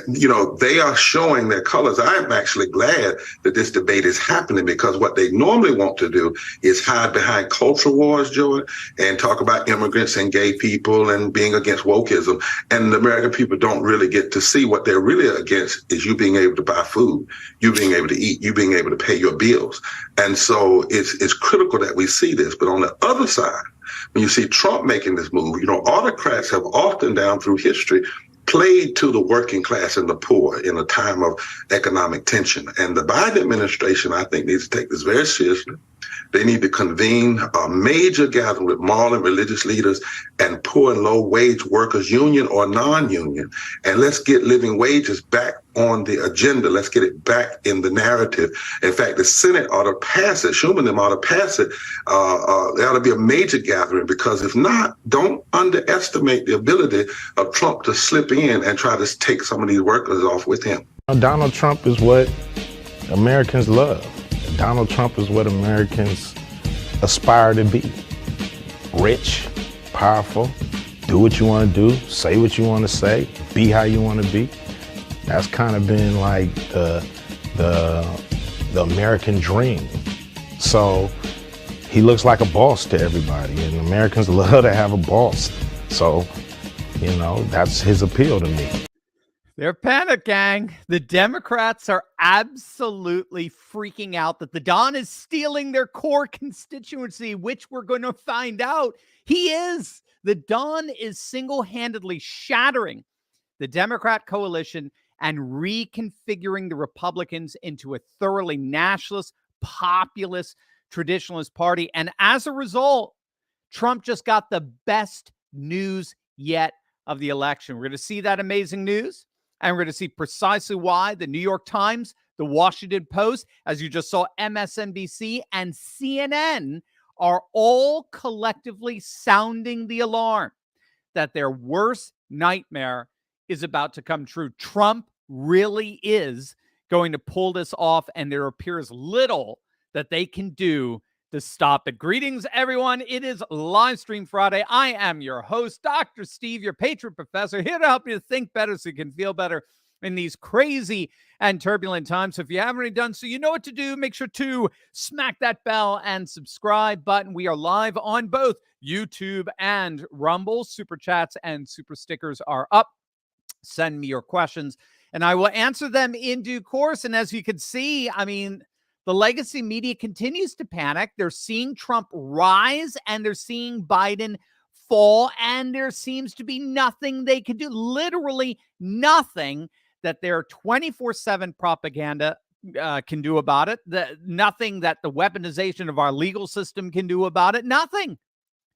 they are showing their colors. I'm actually glad that this debate is happening, because what they normally want to do is hide behind culture wars, Joy, and talk about immigrants and gay people and being against wokeism. And the American people don't really get to see what they're really against is you being able to buy food, you being able to eat, you being able to pay your bills. And so it's critical that we see this. But on the other side, when you see Trump making this move, autocrats have often down through history played to the working class and the poor in a time of economic tension. And the Biden administration, I think, needs to take this very seriously. They need to convene a major gathering with moral and religious leaders and poor and low wage workers, union or non-union. And let's get living wages back on the agenda. Let's get it back in the narrative. In fact, the Senate ought to pass it. Schumer and them ought to pass it. There ought to be a major gathering, because if not, don't underestimate the ability of Trump to slip in and try to take some of these workers off with him. Donald Trump is what Americans love. Donald Trump is what Americans aspire to be. Rich, powerful, do what you want to do, say what you want to say, be how you want to be. That's kind of been like the American dream. So he looks like a boss to everybody, and Americans love to have a boss. So, that's his appeal to me. They're panic, gang. The Democrats are absolutely freaking out that the Don is stealing their core constituency, which we're going to find out he is. The Don is single-handedly shattering the Democrat coalition and reconfiguring the Republicans into a thoroughly nationalist, populist, traditionalist party. And as a result, Trump just got the best news yet of the election. We're going to see that amazing news. And we're going to see precisely why the New York Times, the Washington Post, as you just saw, MSNBC and CNN are all collectively sounding the alarm that their worst nightmare is about to come true. Trump really is going to pull this off, and there appears little that they can do to stop it. Greetings, everyone. It is Livestream Friday. I am your host, Dr. Steve, your Patriot Professor, here to help you think better so you can feel better in these crazy and turbulent times. So if you haven't already done so, you know what to do. Make sure to smack that bell and subscribe button. We are live on both YouTube and Rumble. Super chats and super stickers are up. Send me your questions, and I will answer them in due course. And as you can see, the legacy media continues to panic. They're seeing Trump rise and they're seeing Biden fall, and there seems to be nothing they can do, literally nothing that their 24/7 propaganda can do about it, nothing that the weaponization of our legal system can do about it, nothing.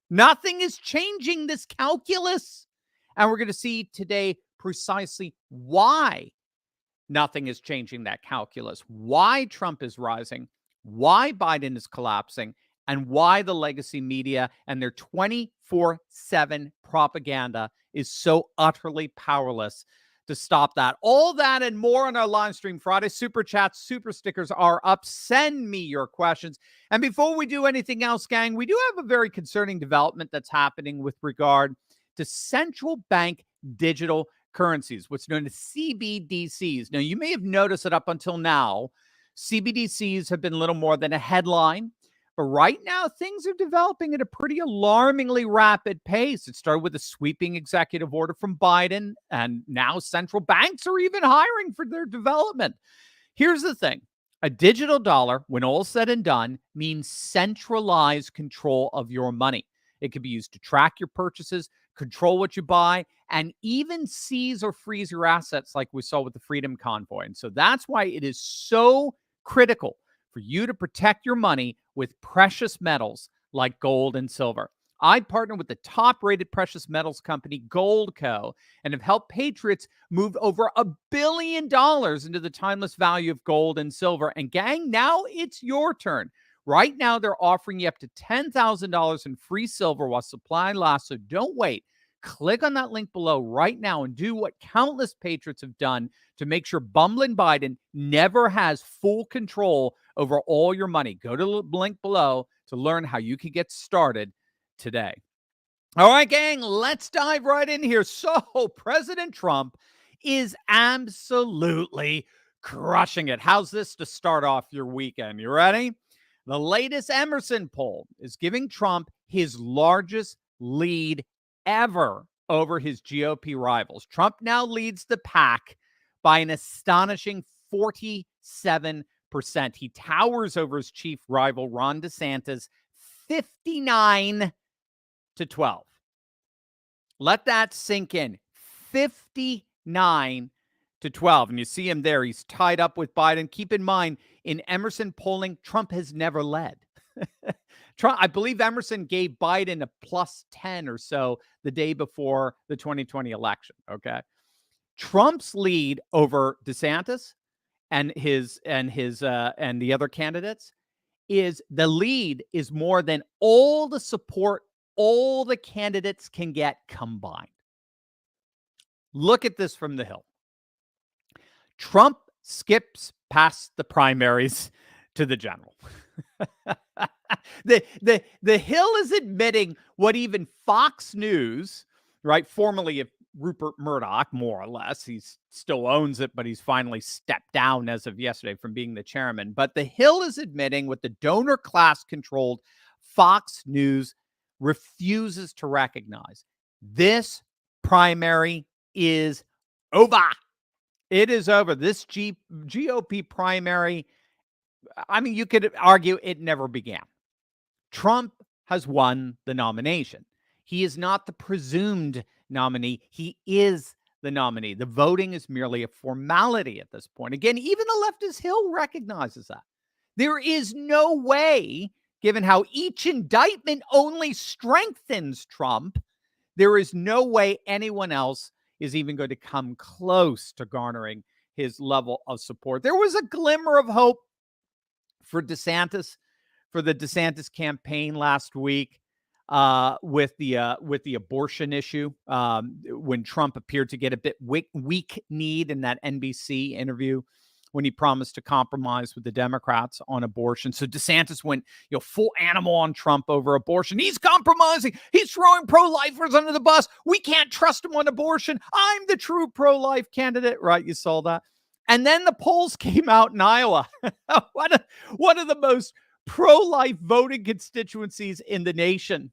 Nothing is changing this calculus. And we're going to see today precisely why nothing is changing that calculus, why Trump is rising, why Biden is collapsing, and why the legacy media and their 24/7 propaganda is so utterly powerless to stop that. All that and more on our live stream Friday. Super chats, super stickers are up. Send me your questions. And before we do anything else, gang, we do have a very concerning development that's happening with regard to central bank digital currencies, what's known as CBDCs. Now, you may have noticed that up until now, CBDCs have been little more than a headline. But right now, things are developing at a pretty alarmingly rapid pace. It started with a sweeping executive order from Biden, and now central banks are even hiring for their development. Here's the thing. A digital dollar, when all said and done, means centralized control of your money. It can be used to track your purchases, control what you buy, and even seize or freeze your assets like we saw with the Freedom Convoy. And so that's why it is so critical for you to protect your money with precious metals like gold and silver. I partner with the top-rated precious metals company, Goldco, and have helped patriots move over $1 billion into the timeless value of gold and silver. And gang, now it's your turn. Right now, they're offering you up to $10,000 in free silver while supply lasts, so don't wait. Click on that link below right now and do what countless patriots have done to make sure bumbling Biden never has full control over all your money. Go to the link below to learn how you can get started today. All right, gang, let's dive right in here. So, President Trump is absolutely crushing it. How's this to start off your weekend? You ready? The latest Emerson poll is giving Trump his largest lead ever over his GOP rivals. Trump now leads the pack by an astonishing 47%. He towers over his chief rival, Ron DeSantis, 59-12. Let that sink in. 59-12. And you see him there. He's tied up with Biden. Keep in mind, in Emerson polling, Trump has never led. Trump, I believe Emerson gave Biden a +10 or so the day before the 2020 election. Okay. Trump's lead over DeSantis and the other candidates is the lead is more than all the support all the candidates can get combined. Look at this from the Hill. Trump skips past the primaries to the general. The Hill is admitting what even Fox News, right, formerly of Rupert Murdoch, more or less, he still owns it, but he's finally stepped down as of yesterday from being the chairman. But the Hill is admitting what the donor class controlled Fox News refuses to recognize. This primary is over. It is over. This GOP primary, I mean, you could argue it never began. Trump has won the nomination. He is not the presumed nominee. He is the nominee. The voting is merely a formality at this point. Again, even the leftist Hill recognizes that. There is no way, given how each indictment only strengthens Trump, there is no way anyone else is even going to come close to garnering his level of support. There was a glimmer of hope for DeSantis, for the DeSantis campaign last week with the abortion issue when Trump appeared to get a bit weak-kneed in that NBC interview when he promised to compromise with the Democrats on abortion. So DeSantis went, full animal on Trump over abortion. He's compromising. He's throwing pro-lifers under the bus. We can't trust him on abortion. I'm the true pro-life candidate, right? You saw that. And then the polls came out in Iowa. one of the most pro-life voting constituencies in the nation.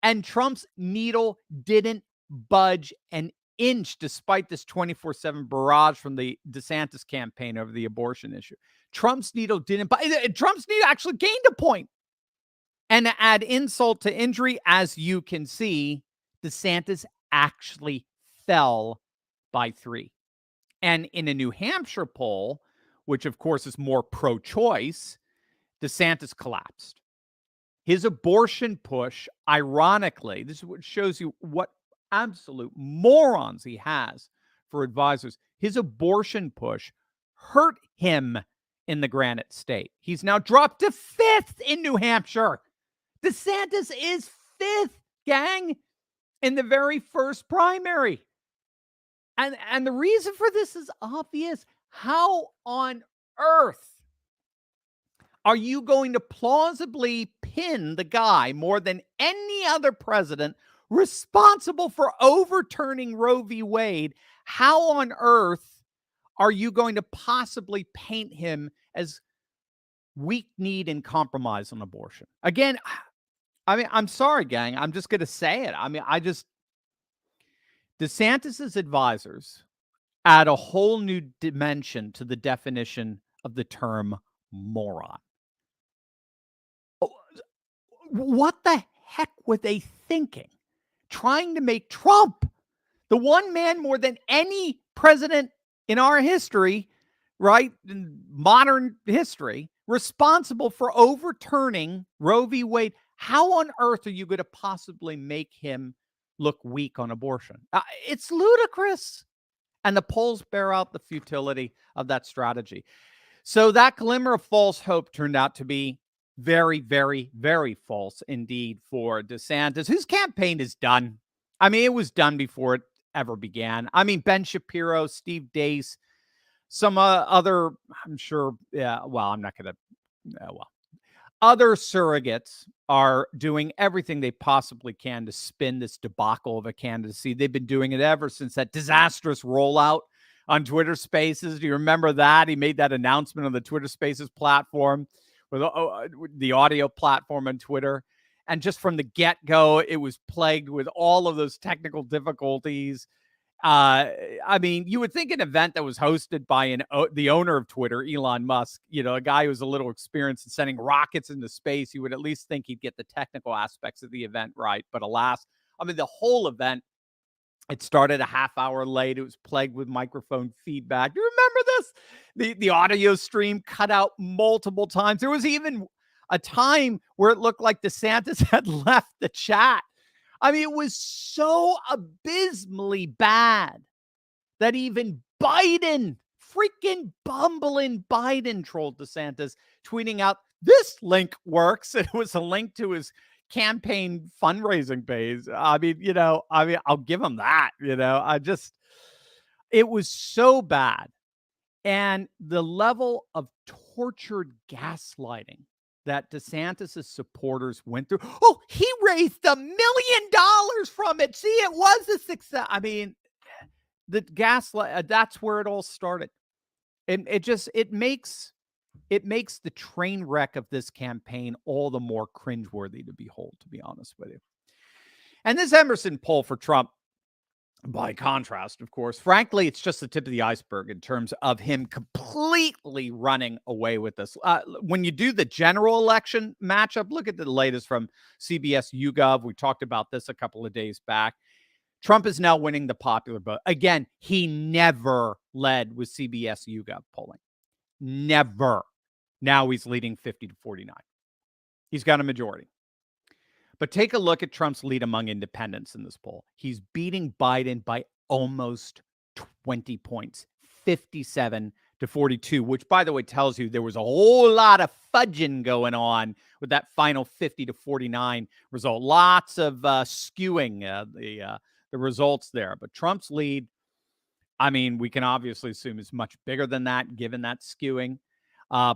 And Trump's needle didn't budge an inch despite this 24/7 barrage from the DeSantis campaign over the abortion issue. Trump's needle didn't budge. Trump's needle actually gained a point. And to add insult to injury, as you can see, DeSantis actually fell by 3. And in a New Hampshire poll, which of course is more pro-choice, DeSantis collapsed. His abortion push, ironically, this is what shows you what absolute morons he has for advisors. His abortion push hurt him in the Granite State. He's now dropped to 5th in New Hampshire. DeSantis is 5th, gang, in the very first primary. And the reason for this is obvious. How on earth are you going to plausibly pin the guy more than any other president responsible for overturning Roe v. Wade? How on earth are you going to possibly paint him as weak-kneed and compromise on abortion? Again, I mean, I'm sorry, gang. I'm just going to say it. I mean, DeSantis's advisors add a whole new dimension to the definition of the term moron. What the heck were they thinking? Trying to make Trump, the one man more than any president in our history, right, in modern history, responsible for overturning Roe v. Wade. How on earth are you going to possibly make him look weak on abortion? It's ludicrous. And the polls bear out the futility of that strategy. So that glimmer of false hope turned out to be very, very, very false indeed for DeSantis, whose campaign is done. I mean, it was done before it ever began. I mean, Ben Shapiro, Steve Deace, some other, I'm sure, yeah, well, I'm not going to, Other surrogates are doing everything they possibly can to spin this debacle of a candidacy. They've been doing it ever since that disastrous rollout on Twitter Spaces. Do you remember that? He made that announcement on the Twitter Spaces platform, with the audio platform on Twitter. And just from the get-go, it was plagued with all of those technical difficulties. I mean, you would think an event that was hosted by the owner of Twitter, Elon Musk, a guy who's a little experienced in sending rockets into space, you would at least think he'd get the technical aspects of the event right. But alas, I mean, the whole event, it started a half hour late. It was plagued with microphone feedback. You remember this? The audio stream cut out multiple times. There was even a time where it looked like DeSantis had left the chat. I mean, it was so abysmally bad that even Biden, freaking bumbling Biden, trolled DeSantis, tweeting out, "This link works." It was a link to his campaign fundraising page. I mean, I'll give him that. It was so bad. And the level of tortured gaslighting that DeSantis' supporters went through. Oh, he raised $1 million from it. See, it was a success. I mean, the gaslight, that's where it all started. And it makes the train wreck of this campaign all the more cringeworthy to behold, to be honest with you. And this Emerson poll for Trump, by contrast, of course, frankly, it's just the tip of the iceberg in terms of him completely running away with this. When you do the general election matchup, look at the latest from CBS YouGov. We talked about this a couple of days back. Trump is now winning the popular vote. Again, he never led with CBS YouGov polling. Never. Now he's leading 50-49. He's got a majority. But take a look at Trump's lead among independents in this poll. He's beating Biden by almost 20 points, 57-42, which, by the way, tells you there was a whole lot of fudging going on with that final 50-49 result. Lots of skewing the results there. But Trump's lead, I mean, we can obviously assume is much bigger than that, given that skewing.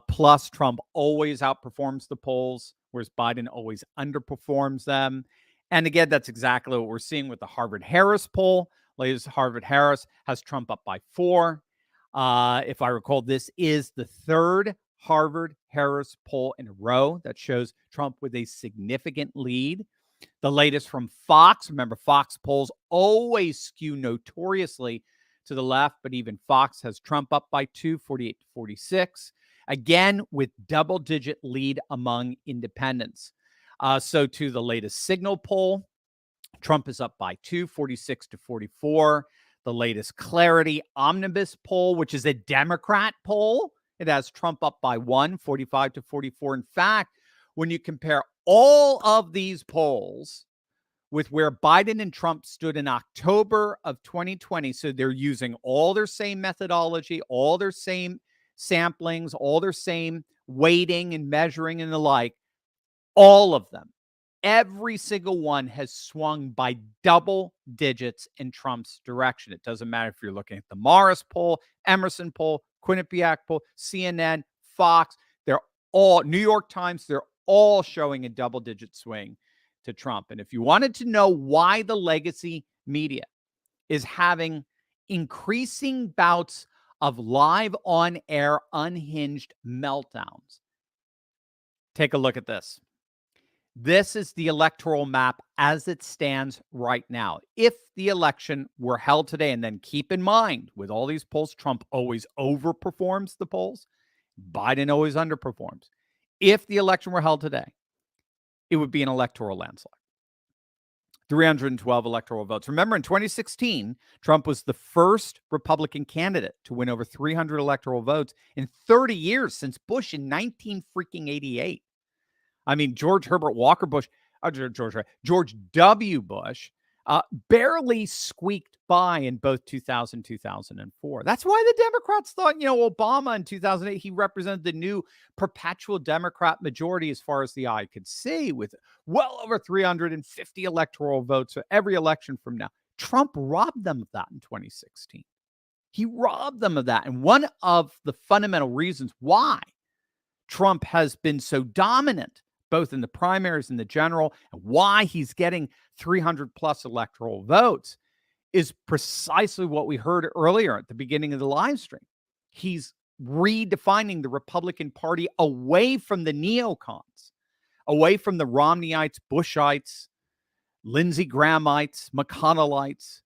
Plus, Trump always outperforms the polls, whereas Biden always underperforms them. And again, that's exactly what we're seeing with the Harvard-Harris poll. Latest Harvard-Harris has Trump up by 4. If I recall, this is the third Harvard-Harris poll in a row that shows Trump with a significant lead. The latest from Fox. Remember, Fox polls always skew notoriously to the left, but even Fox has Trump up by 2, 48-46. Again, with double-digit lead among independents. So to the latest Signal poll, Trump is up by 2, 46-44. The latest Clarity Omnibus poll, which is a Democrat poll, it has Trump up by 1, 45-44. In fact, when you compare all of these polls with where Biden and Trump stood in October of 2020, so they're using all their same methodology, all their same samplings, all their same weighting and measuring and the like, all of them, every single one has swung by double digits in Trump's direction. It doesn't matter if you're looking at the Morris poll, Emerson poll, Quinnipiac poll, CNN, Fox, they're all, New York Times, they're all showing a double-digit swing to Trump. And if you wanted to know why the legacy media is having increasing bouts of live on-air unhinged meltdowns, take a look at this. This is the electoral map as it stands right now. If the election were held today, and then keep in mind, with all these polls, Trump always overperforms the polls. Biden always underperforms. If the election were held today, it would be an electoral landslide. 312 electoral votes. Remember, in 2016, Trump was the first Republican candidate to win over 300 electoral votes in 30 years since Bush in 1988. I mean, George W. Bush barely squeaked by in both 2000 and 2004. That's why the Democrats thought, Obama in 2008, he represented the new perpetual Democrat majority as far as the eye could see, with well over 350 electoral votes for every election from now. Trump robbed them of that in 2016. He robbed them of that. And one of the fundamental reasons why Trump has been so dominant, both in the primaries and the general, and why he's getting 300 plus electoral votes is precisely what we heard earlier at the beginning of the live stream. He's redefining the Republican Party away from the neocons, away from the Romneyites, Bushites, Lindsey Grahamites, McConnellites.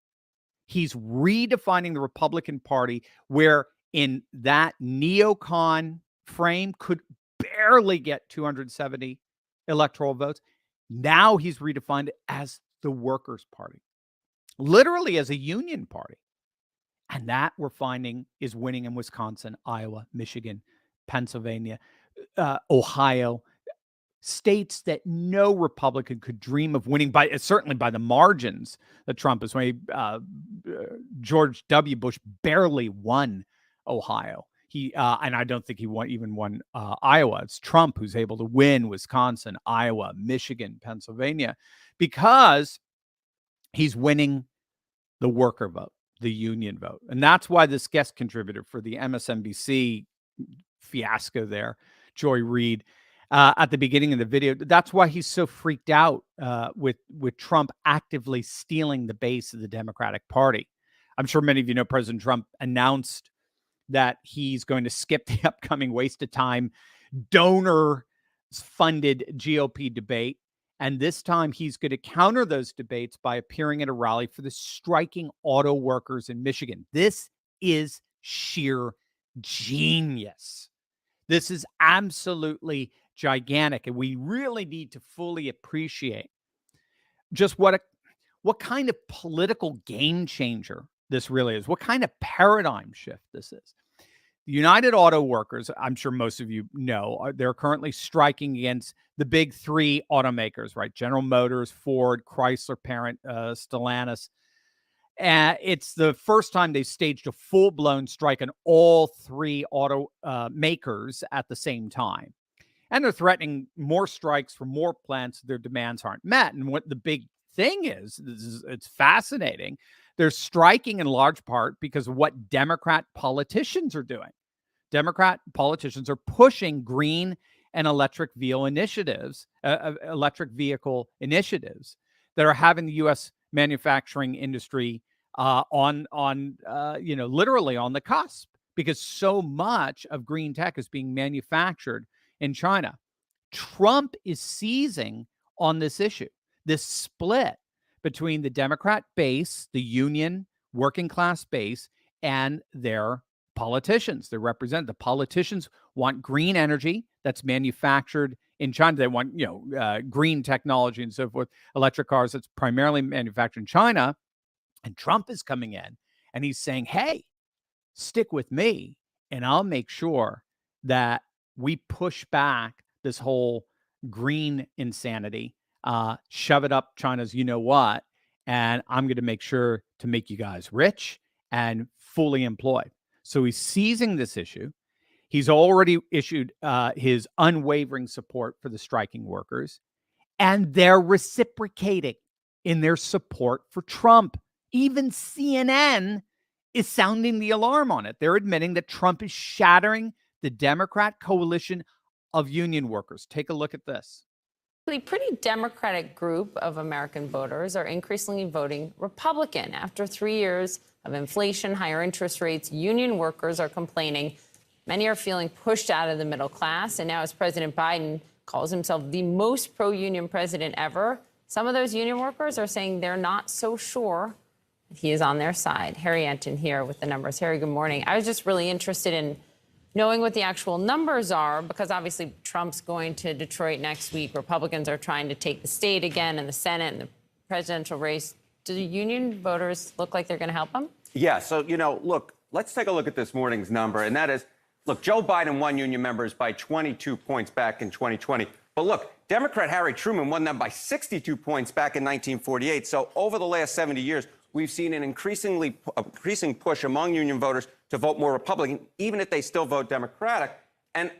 He's redefining the Republican Party, where in that neocon frame could barely get 270 electoral votes. Now he's redefined it as the Workers' Party, literally as a union party. And that we're finding is winning in Wisconsin, Iowa, Michigan, Pennsylvania, Ohio, states that no Republican could dream of winning by, certainly by the margins that Trump is winning. George W. Bush barely won Ohio. And I don't think he even won Iowa. It's Trump who's able to win Wisconsin, Iowa, Michigan, Pennsylvania, because he's winning the worker vote, the union vote. And that's why this guest contributor for the MSNBC fiasco there, Joy Reid, at the beginning of the video, that's why he's so freaked out with Trump actively stealing the base of the Democratic Party. I'm sure many of you know President Trump announced that he's going to skip the upcoming waste of time donor-funded GOP debate. And this time he's going to counter those debates by appearing at a rally for the striking auto workers in Michigan. This is sheer genius. This is absolutely gigantic. And we really need to fully appreciate just what kind of political game changer this really is, what kind of paradigm shift this is. The United Auto Workers, I'm sure most of you know, they're currently striking against the big three automakers, right? General Motors, Ford, Chrysler parent, Stellantis. It's the first time they've staged a full-blown strike on all three auto makers at the same time. And they're threatening more strikes for more plants if their demands aren't met. And what the big thing is it's fascinating. They're striking in large part because of what Democrat politicians are doing. Democrat politicians are pushing green and electric vehicle initiatives that are having the U.S. manufacturing industry literally on the cusp, because so much of green tech is being manufactured in China. Trump is seizing on this issue, this split between the Democrat base, the union, working class base, and their politicians. They're represented. The politicians want green energy that's manufactured in China. They want, green technology and so forth, electric cars that's primarily manufactured in China. And Trump is coming in and he's saying, hey, stick with me and I'll make sure that we push back this whole green insanity, shove it up China's you-know-what, and I'm going to make sure to make you guys rich and fully employed. So he's seizing this issue. He's already issued his unwavering support for the striking workers, and they're reciprocating in their support for Trump. Even CNN is sounding the alarm on it. They're admitting that Trump is shattering the Democrat coalition of union workers. Take a look at this. A pretty democratic group of American voters are increasingly voting Republican. After 3 years of inflation, higher interest rates, union workers are complaining. Many are feeling pushed out of the middle class. And now, as President Biden calls himself the most pro-union president ever, some of those union workers are saying they're not so sure he is on their side. Harry Anton here with the numbers. Harry, good morning. I was just really interested in knowing what the actual numbers are, because obviously Trump's going to Detroit next week. Republicans are trying to take the state again, and the Senate and the presidential race. Do the union voters look like they're going to help him? Yeah. So, look, let's take a look at this morning's number. And that is, look, Joe Biden won union members by 22 points back in 2020. But look, Democrat Harry Truman won them by 62 points back in 1948. So over the last 70 years, we've seen an increasing push among union voters to vote more Republican, even if they still vote Democratic. And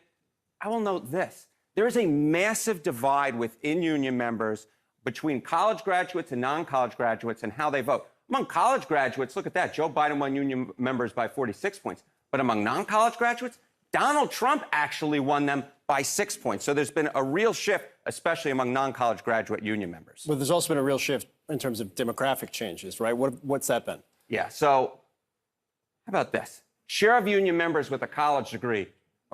I will note this. There is a massive divide within union members between college graduates and non-college graduates and how they vote. Among college graduates, look at that. Joe Biden won union members by 46 points. But among non-college graduates, Donald Trump actually won them by 6 points. So there's been a real shift, especially among non-college graduate union members. But there's also been a real shift in terms of demographic changes, right? What's that been? Yeah, so how about this? Share of union members with a college degree,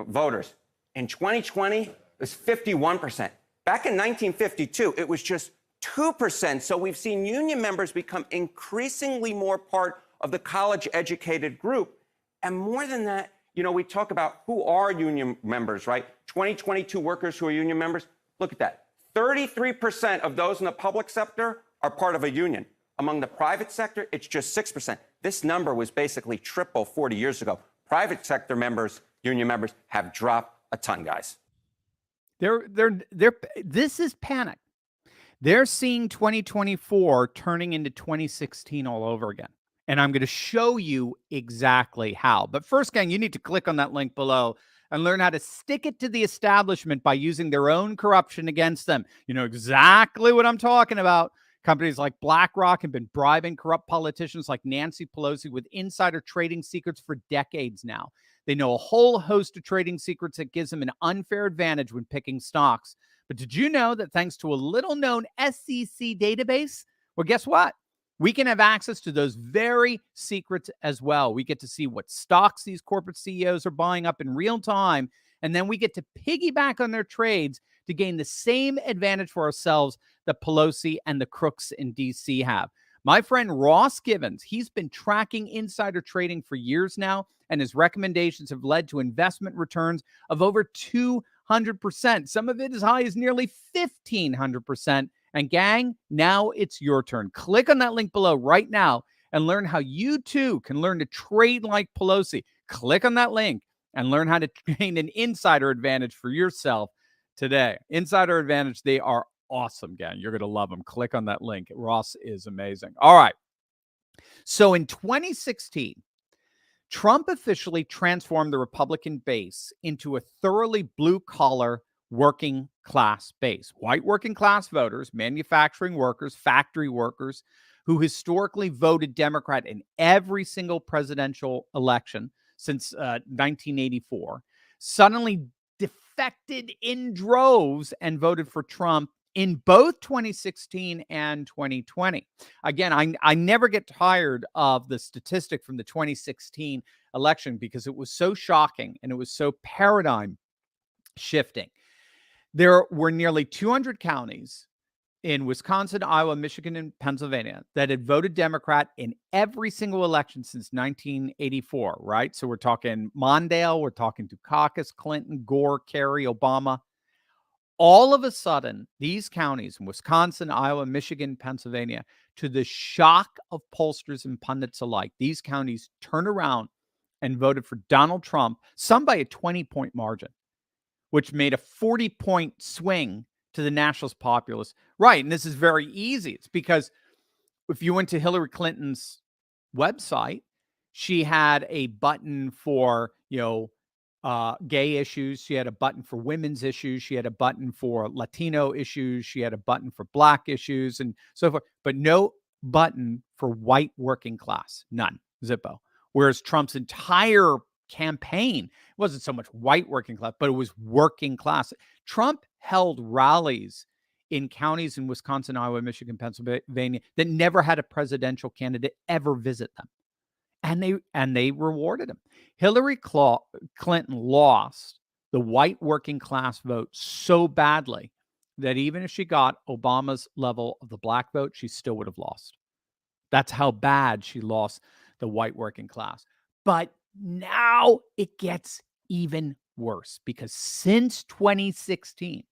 voters, in 2020 was 51%. Back in 1952, it was just 2%. So we've seen union members become increasingly more part of the college-educated group. And more than that, you know, we talk about who are union members, right? 2022 workers who are union members. Look at that. 33% of those in the public sector are part of a union. Among the private sector, it's just 6%. This number was basically triple 40 years ago. Private sector members, union members, have dropped a ton, guys. This is panic. They're seeing 2024 turning into 2016 all over again. And I'm going to show you exactly how. But first, gang, you need to click on that link below and learn how to stick it to the establishment by using their own corruption against them. You know exactly what I'm talking about. Companies like BlackRock have been bribing corrupt politicians like Nancy Pelosi with insider trading secrets for decades now. They know a whole host of trading secrets that gives them an unfair advantage when picking stocks. But did you know that thanks to a little-known SEC database, well, guess what? We can have access to those very secrets as well. We get to see what stocks these corporate CEOs are buying up in real time, and then we get to piggyback on their trades to gain the same advantage for ourselves that Pelosi and the crooks in D.C. have. My friend Ross Givens, he's been tracking insider trading for years now, and his recommendations have led to investment returns of over 200%. Some of it as high as nearly 1,500%. And gang, now it's your turn. Click on that link below right now and learn how you too can learn to trade like Pelosi. Click on that link and learn how to gain an insider advantage for yourself today. Insider advantage, they are awesome, gang. You're going to love them. Click on that link. Ross is amazing. All right. So in 2016, Trump officially transformed the Republican base into a thoroughly blue-collar working class base. White working class voters, manufacturing workers, factory workers, who historically voted Democrat in every single presidential election since 1984, suddenly defected in droves and voted for Trump in both 2016 and 2020. Again, I never get tired of the statistic from the 2016 election because it was so shocking and it was so paradigm shifting. There were nearly 200 counties in Wisconsin, Iowa, Michigan, and Pennsylvania that had voted Democrat in every single election since 1984, right? So we're talking Mondale, we're talking Dukakis, Clinton, Gore, Kerry, Obama. All of a sudden, these counties in Wisconsin, Iowa, Michigan, Pennsylvania, to the shock of pollsters and pundits alike, these counties turned around and voted for Donald Trump, some by a 20-point margin, which made a 40-point swing to the nationalist populace. Right, and this is very easy. It's because if you went to Hillary Clinton's website, she had a button for, gay issues. She had a button for women's issues. She had a button for Latino issues. She had a button for Black issues and so forth, but no button for white working class. None. Zippo. Whereas Trump's entire campaign wasn't so much white working class, but it was working class. Trump held rallies in counties in Wisconsin, Iowa, Michigan, Pennsylvania that never had a presidential candidate ever visit them. And they rewarded him. Hillary Clinton lost the white working class vote so badly that even if she got Obama's level of the Black vote, she still would have lost. That's how bad she lost the white working class. But now it gets even worse because since 2016,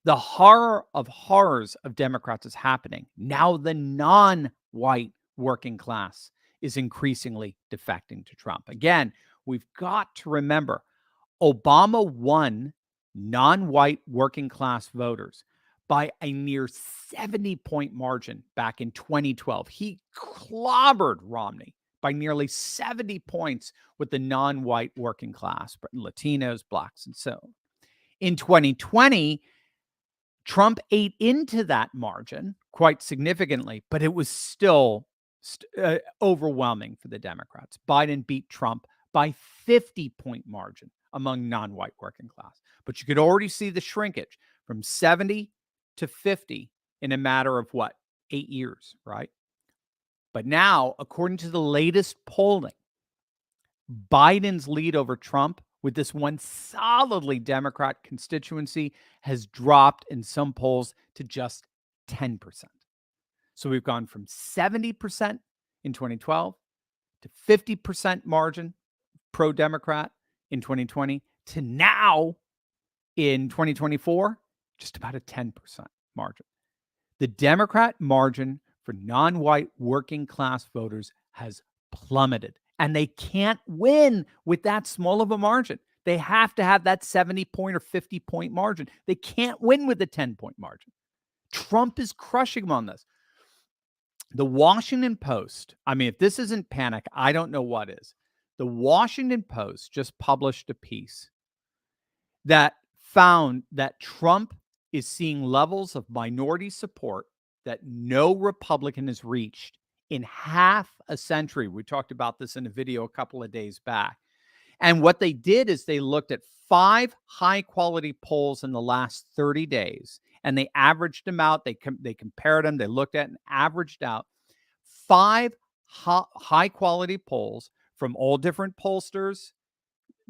the horror of horrors of Democrats is happening. Now the non-white working class is increasingly defecting to Trump. Again, we've got to remember, Obama won non-white working class voters by a near 70-point margin back in 2012. He clobbered Romney by nearly 70 points with the non-white working class, Latinos, Blacks, and so on. In 2020, Trump ate into that margin quite significantly, but it was still overwhelming for the Democrats. Biden beat Trump by 50-point margin. among non-white working class. But you could already see the shrinkage from 70 to 50 in a matter of what, 8 years, right? But now, according to the latest polling, Biden's lead over Trump with this one solidly Democrat constituency has dropped in some polls to just 10%. So we've gone from 70% in 2012 to 50% margin pro-Democrat in 2020 to now in 2024, just about a 10% margin. The Democrat margin for non-white working class voters has plummeted, and they can't win with that small of a margin. They have to have that 70-point or 50-point margin. They can't win with a 10-point margin. Trump is crushing them on this. The Washington Post, I mean, if this isn't panic, I don't know what is. The Washington Post just published a piece that found that Trump is seeing levels of minority support that no Republican has reached in half a century. We talked about this in a video a couple of days back. And what they did is they looked at 5 high-quality polls in the last 30 days, and they averaged them out. They compared them. They looked at and averaged out 5 high-quality polls from all different pollsters,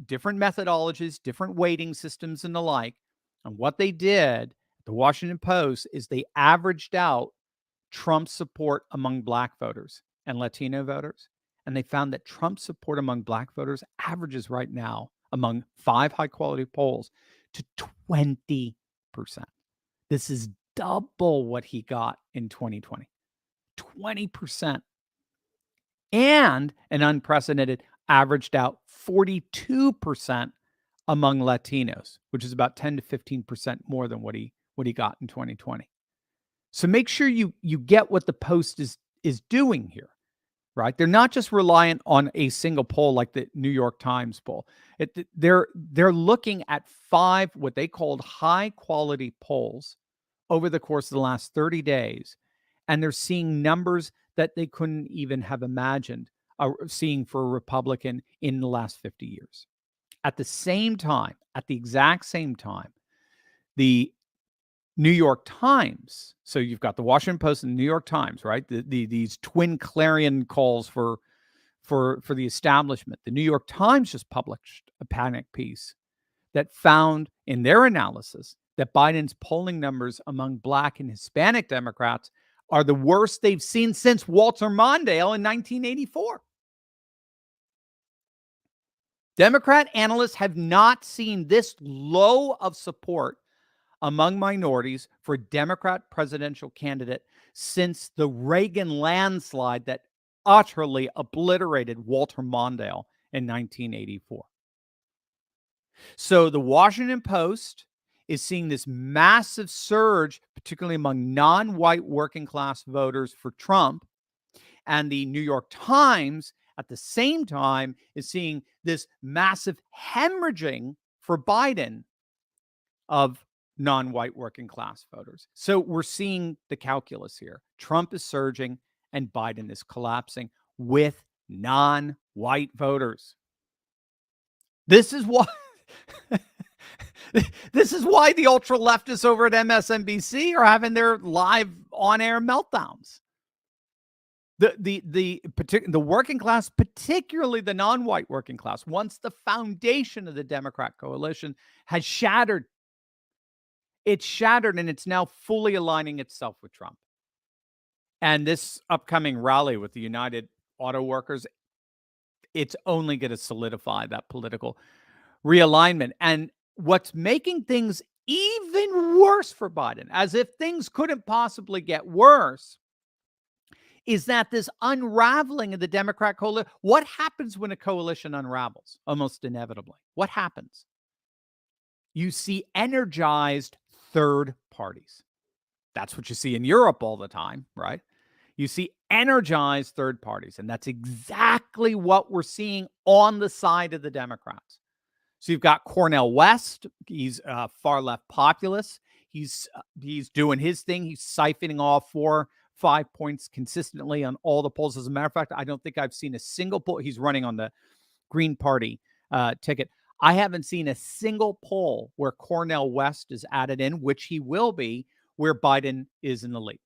different methodologies, different weighting systems, and the like. And what they did, the Washington Post, is they averaged out Trump's support among Black voters and Latino voters. And they found that Trump's support among Black voters averages right now among 5 high-quality polls to 20%. This is double what he got in 2020. 20%. And an unprecedented averaged out 42% among Latinos, which is about 10 to 15% more than what he got in 2020. So make sure you get what the Post is doing here, right? They're not just reliant on a single poll like the New York Times poll. They're looking at 5 what they called high quality polls over the course of the last 30 days, and they're seeing numbers that they couldn't even have imagined seeing for a Republican in the last 50 years. At the same time, at the exact same time, the New York Times, so you've got the Washington Post and the New York Times, right? These twin clarion calls for the establishment. The New York Times just published a panic piece that found in their analysis that Biden's polling numbers among Black and Hispanic Democrats are the worst they've seen since Walter Mondale in 1984. Democrat analysts have not seen this low of support among minorities for a Democrat presidential candidate since the Reagan landslide that utterly obliterated Walter Mondale in 1984. So the Washington Post is seeing this massive surge, particularly among non-white working class voters for Trump. And the New York Times, at the same time, is seeing this massive hemorrhaging for Biden of non-white working class voters. So we're seeing the calculus here. Trump is surging and Biden is collapsing with non-white voters. This is why the ultra leftists over at MSNBC are having their live on-air meltdowns. The working class, particularly the non-white working class, once the foundation of the Democrat coalition has shattered, it's shattered and it's now fully aligning itself with Trump. And this upcoming rally with the United Auto Workers, it's only going to solidify that political realignment. And what's making things even worse for Biden, as if things couldn't possibly get worse, is that this unraveling of the Democrat coalition. What happens when a coalition unravels? Almost inevitably. What happens? You see energized third parties. That's what you see in Europe all the time, right? You see energized third parties, and that's exactly what we're seeing on the side of the Democrats. So you've got Cornel West. He's far left populist. He's doing his thing. He's siphoning off 4-5 points consistently on all the polls. As a matter of fact, I don't think I've seen a single poll. He's running on the Green Party ticket. I haven't seen a single poll where Cornel West is added in, which he will be, where Biden is in the lead.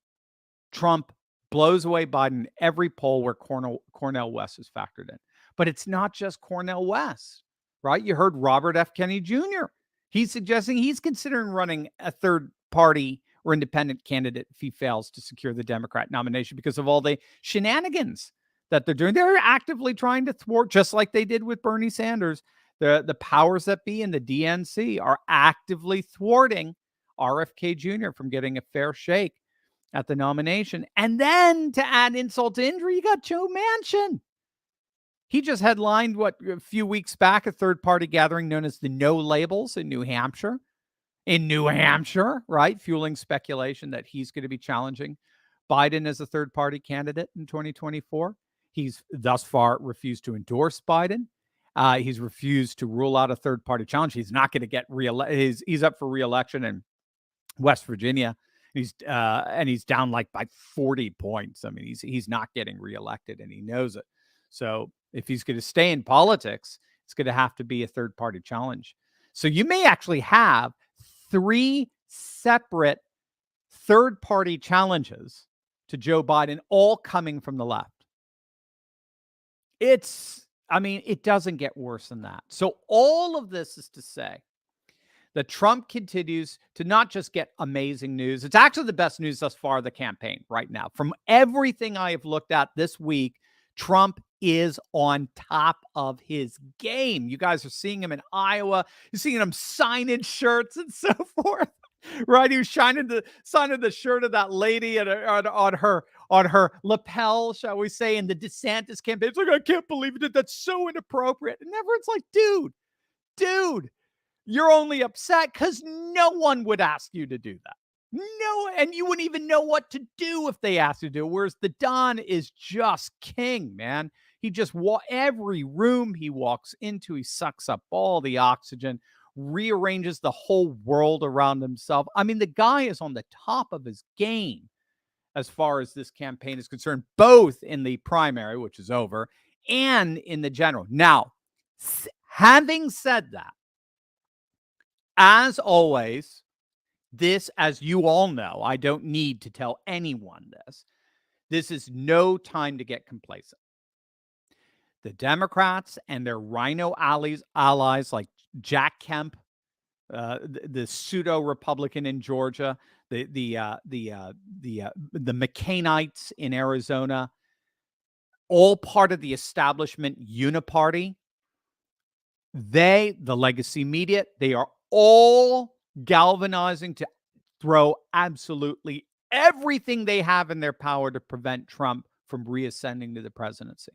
Trump blows away Biden in every poll where Cornel West is factored in. But it's not just Cornel West, right? You heard Robert F. Kennedy Jr. He's suggesting he's considering running a third party or independent candidate if he fails to secure the Democrat nomination because of all the shenanigans that they're doing. They're actively trying to thwart, just like they did with Bernie Sanders. The powers that be in the DNC are actively thwarting RFK Jr. from getting a fair shake at the nomination. And then to add insult to injury, you got Joe Manchin. He just headlined, a few weeks back, a third-party gathering known as the No Labels in New Hampshire. Right? Fueling speculation that he's going to be challenging Biden as a third-party candidate in 2024. He's thus far refused to endorse Biden. He's refused to rule out a third-party challenge. He's not going to get he's up for re-election in West Virginia. He's down like by 40 points. I mean, he's not getting reelected, and he knows it. So if he's going to stay in politics, it's going to have to be a third-party challenge. So you may actually have 3 separate third-party challenges to Joe Biden, all coming from the left. It doesn't get worse than that. So all of this is to say that Trump continues to not just get amazing news. It's actually the best news thus far of the campaign right now. From everything I have looked at this week, Trump is on top of his game. You guys are seeing him in Iowa. You're seeing him signing shirts and so forth, right? He was signing the shirt of that lady on her lapel, shall we say, in the DeSantis campaign. It's like, I can't believe it. That's so inappropriate. And everyone's like, dude, you're only upset because no one would ask you to do that. No, and you wouldn't even know what to do if they asked you to do. Whereas the Don is just king, man. He just every room he walks into, he sucks up all the oxygen, rearranges the whole world around himself. I mean, the guy is on the top of his game as far as this campaign is concerned, both in the primary, which is over, and in the general. Now, having said that, as always, this, as you all know, I don't need to tell anyone this is no time to get complacent. The Democrats and their rhino allies like Jack Kemp, the pseudo-Republican in Georgia, the McCainites in Arizona, all part of the establishment uniparty. The legacy media, they are all galvanizing to throw absolutely everything they have in their power to prevent Trump from reascending to the presidency.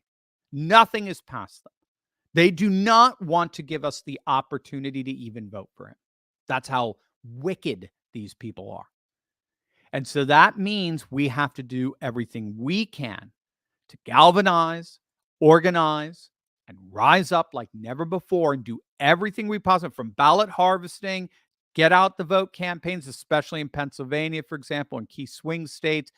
Nothing is past them. They do not want to give us the opportunity to even vote for him. That's how wicked these people are. And so that means we have to do everything we can to galvanize, organize, and rise up like never before and do everything we possibly, from ballot harvesting, get out the vote campaigns, especially in Pennsylvania, for example, in key swing states,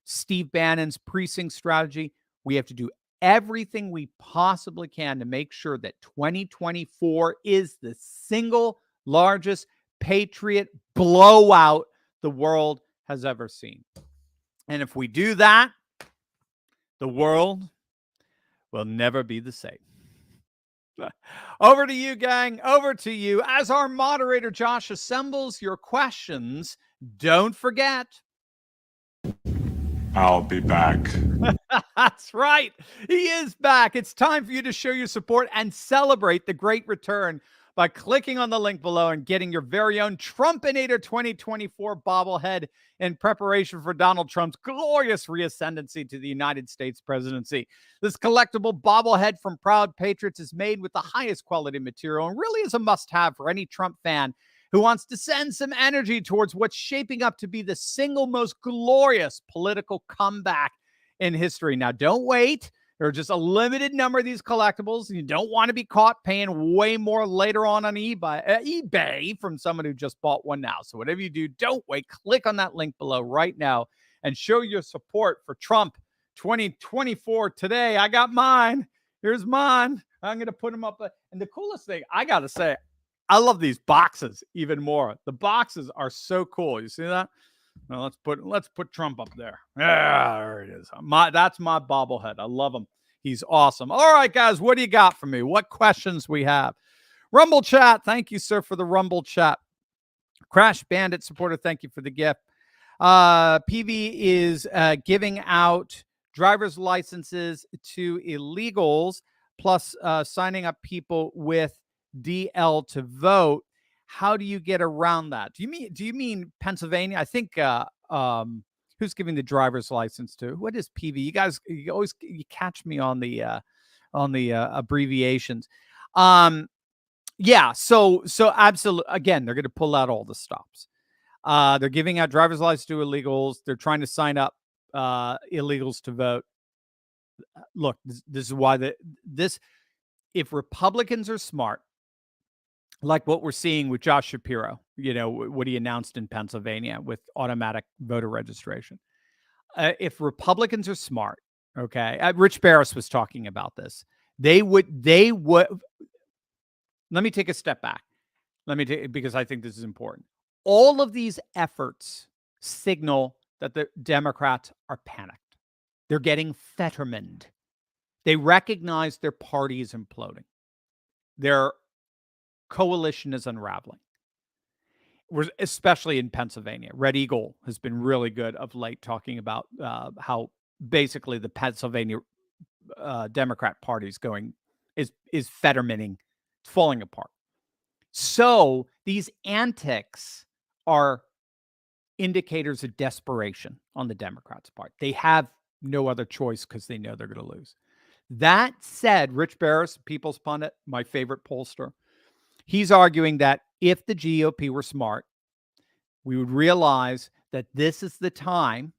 Steve Bannon's precinct strategy. We have to do everything we possibly can to make sure that 2024 is the single largest patriot blowout the world has ever seen. And if we do that, the world will never be the same. Over to you, gang. Over to you. As our moderator, Josh, assembles your questions, don't forget, I'll be back. That's right. He is back. It's time for you to show your support and celebrate the great return by clicking on the link below and getting your very own Trumpinator 2024 bobblehead in preparation for Donald Trump's glorious reascendancy to the United States presidency. This collectible bobblehead from Proud Patriots is made with the highest quality material and really is a must-have for any Trump fan who wants to send some energy towards what's shaping up to be the single most glorious political comeback in history. Now, don't wait. There are just a limited number of these collectibles. You don't want to be caught paying way more later on eBay from someone who just bought one now. So whatever you do, don't wait. Click on that link below right now and show your support for Trump 2024 today. I got mine. Here's mine. I'm going to put them up. And the coolest thing, I got to say, I love these boxes even more. The boxes are so cool. You see that? Well, let's put Trump up there. Yeah, there it is. That's my bobblehead. I love him. He's awesome. All right, guys, what do you got for me? What questions we have? Rumble chat. Thank you, sir, for the Rumble chat. Crash Bandit supporter. Thank you for the gift. PV is giving out driver's licenses to illegals, plus signing up people with DL to vote. How do you get around that? Do you mean Pennsylvania? I think who's giving the driver's license to? What is PV? You guys, you catch me on the abbreviations. Yeah, so absolutely. Again, they're going to pull out all the stops. They're giving out driver's license to illegals. They're trying to sign up illegals to vote. Look, this is why if Republicans are smart, like what we're seeing with Josh Shapiro, what he announced in Pennsylvania with automatic voter registration. If Republicans are smart, okay, Rich Barris was talking about this. They would. Let me take a step back. Because I think this is important. All of these efforts signal that the Democrats are panicked. They're getting Fettermaned. They recognize their party is imploding. Their coalition is unraveling. Especially in Pennsylvania. Red Eagle has been really good of late talking about how basically the Pennsylvania Democrat Party is Fettermaning, falling apart. So these antics are indicators of desperation on the Democrats' part. They have no other choice because they know they're going to lose. That said, Rich Barris, People's Pundit, my favorite pollster, he's arguing that if the GOP were smart, we would realize that this is the time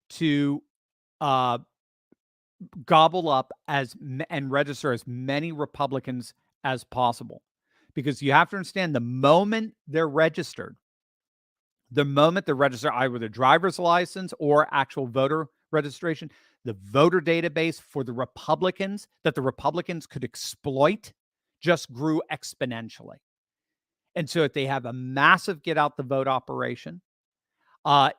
to gobble up and register as many Republicans as possible. Because you have to understand, the moment they're registered, either with a driver's license or actual voter registration, the voter database for the Republicans that the Republicans could exploit just grew exponentially. And so if they have a massive get out the vote operation,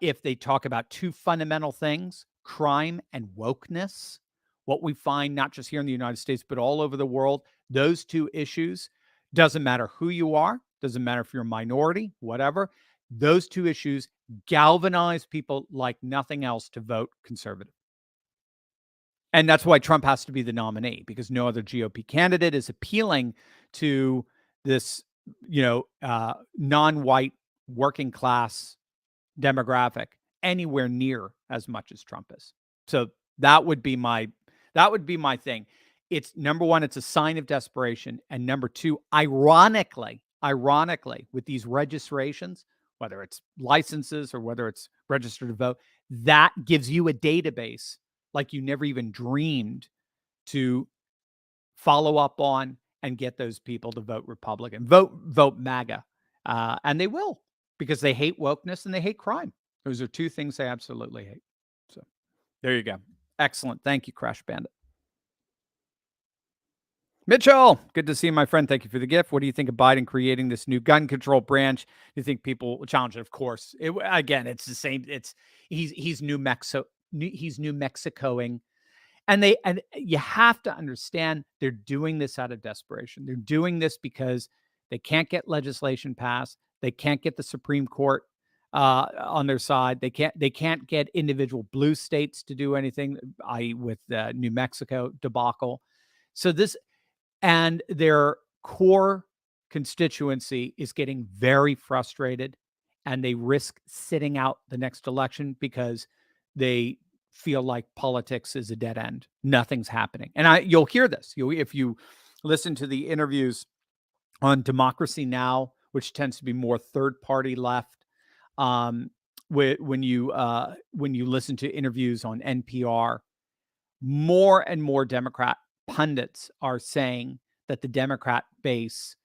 if they talk about two fundamental things, crime and wokeness, what we find not just here in the United States, but all over the world, those two issues, doesn't matter who you are, doesn't matter if you're a minority, whatever, those two issues galvanize people like nothing else to vote conservative. And that's why Trump has to be the nominee, because no other GOP candidate is appealing to this, non-white working class demographic anywhere near as much as Trump is. So that would be my thing. It's number one, it's a sign of desperation. And number two, ironically, with these registrations, whether it's licenses or whether it's registered to vote, that gives you a database like you never even dreamed to follow up on and get those people to vote Republican, vote MAGA. And they will, because they hate wokeness and they hate crime. Those are two things they absolutely hate. So there you go. Excellent. Thank you, Crash Bandit. Mitchell, good to see you, my friend. Thank you for the gift. What do you think of Biden creating this new gun control branch? Do you think people will challenge it? Of course. It's the same. He's New Mexico. He's New Mexicoing. And you have to understand they're doing this out of desperation. They're doing this because they can't get legislation passed. They can't get the Supreme Court on their side. They can't get individual blue states to do anything, i.e. with the New Mexico debacle. So and their core constituency is getting very frustrated, and they risk sitting out the next election because they feel like politics is a dead end. Nothing's happening. And you'll hear this. If you listen to the interviews on Democracy Now!, which tends to be more third-party left, when you listen to interviews on NPR, more and more Democrat pundits are saying that the Democrat base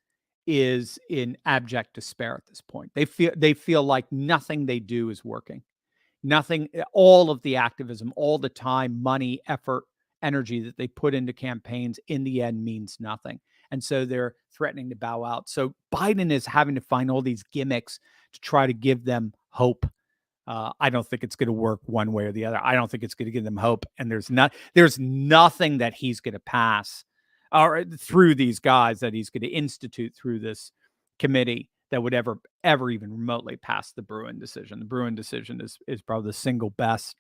is in abject despair at this point. They feel like nothing they do is working. Nothing, all of the activism, all the time, money, effort, energy that they put into campaigns in the end means nothing. And so they're threatening to bow out. So Biden is having to find all these gimmicks to try to give them hope. I don't think it's going to work one way or the other. I don't think it's going to give them hope. And there's nothing that he's going to pass or through these guys that he's going to institute through this committee that would ever even remotely pass the Bruin decision. The Bruin decision is probably the single best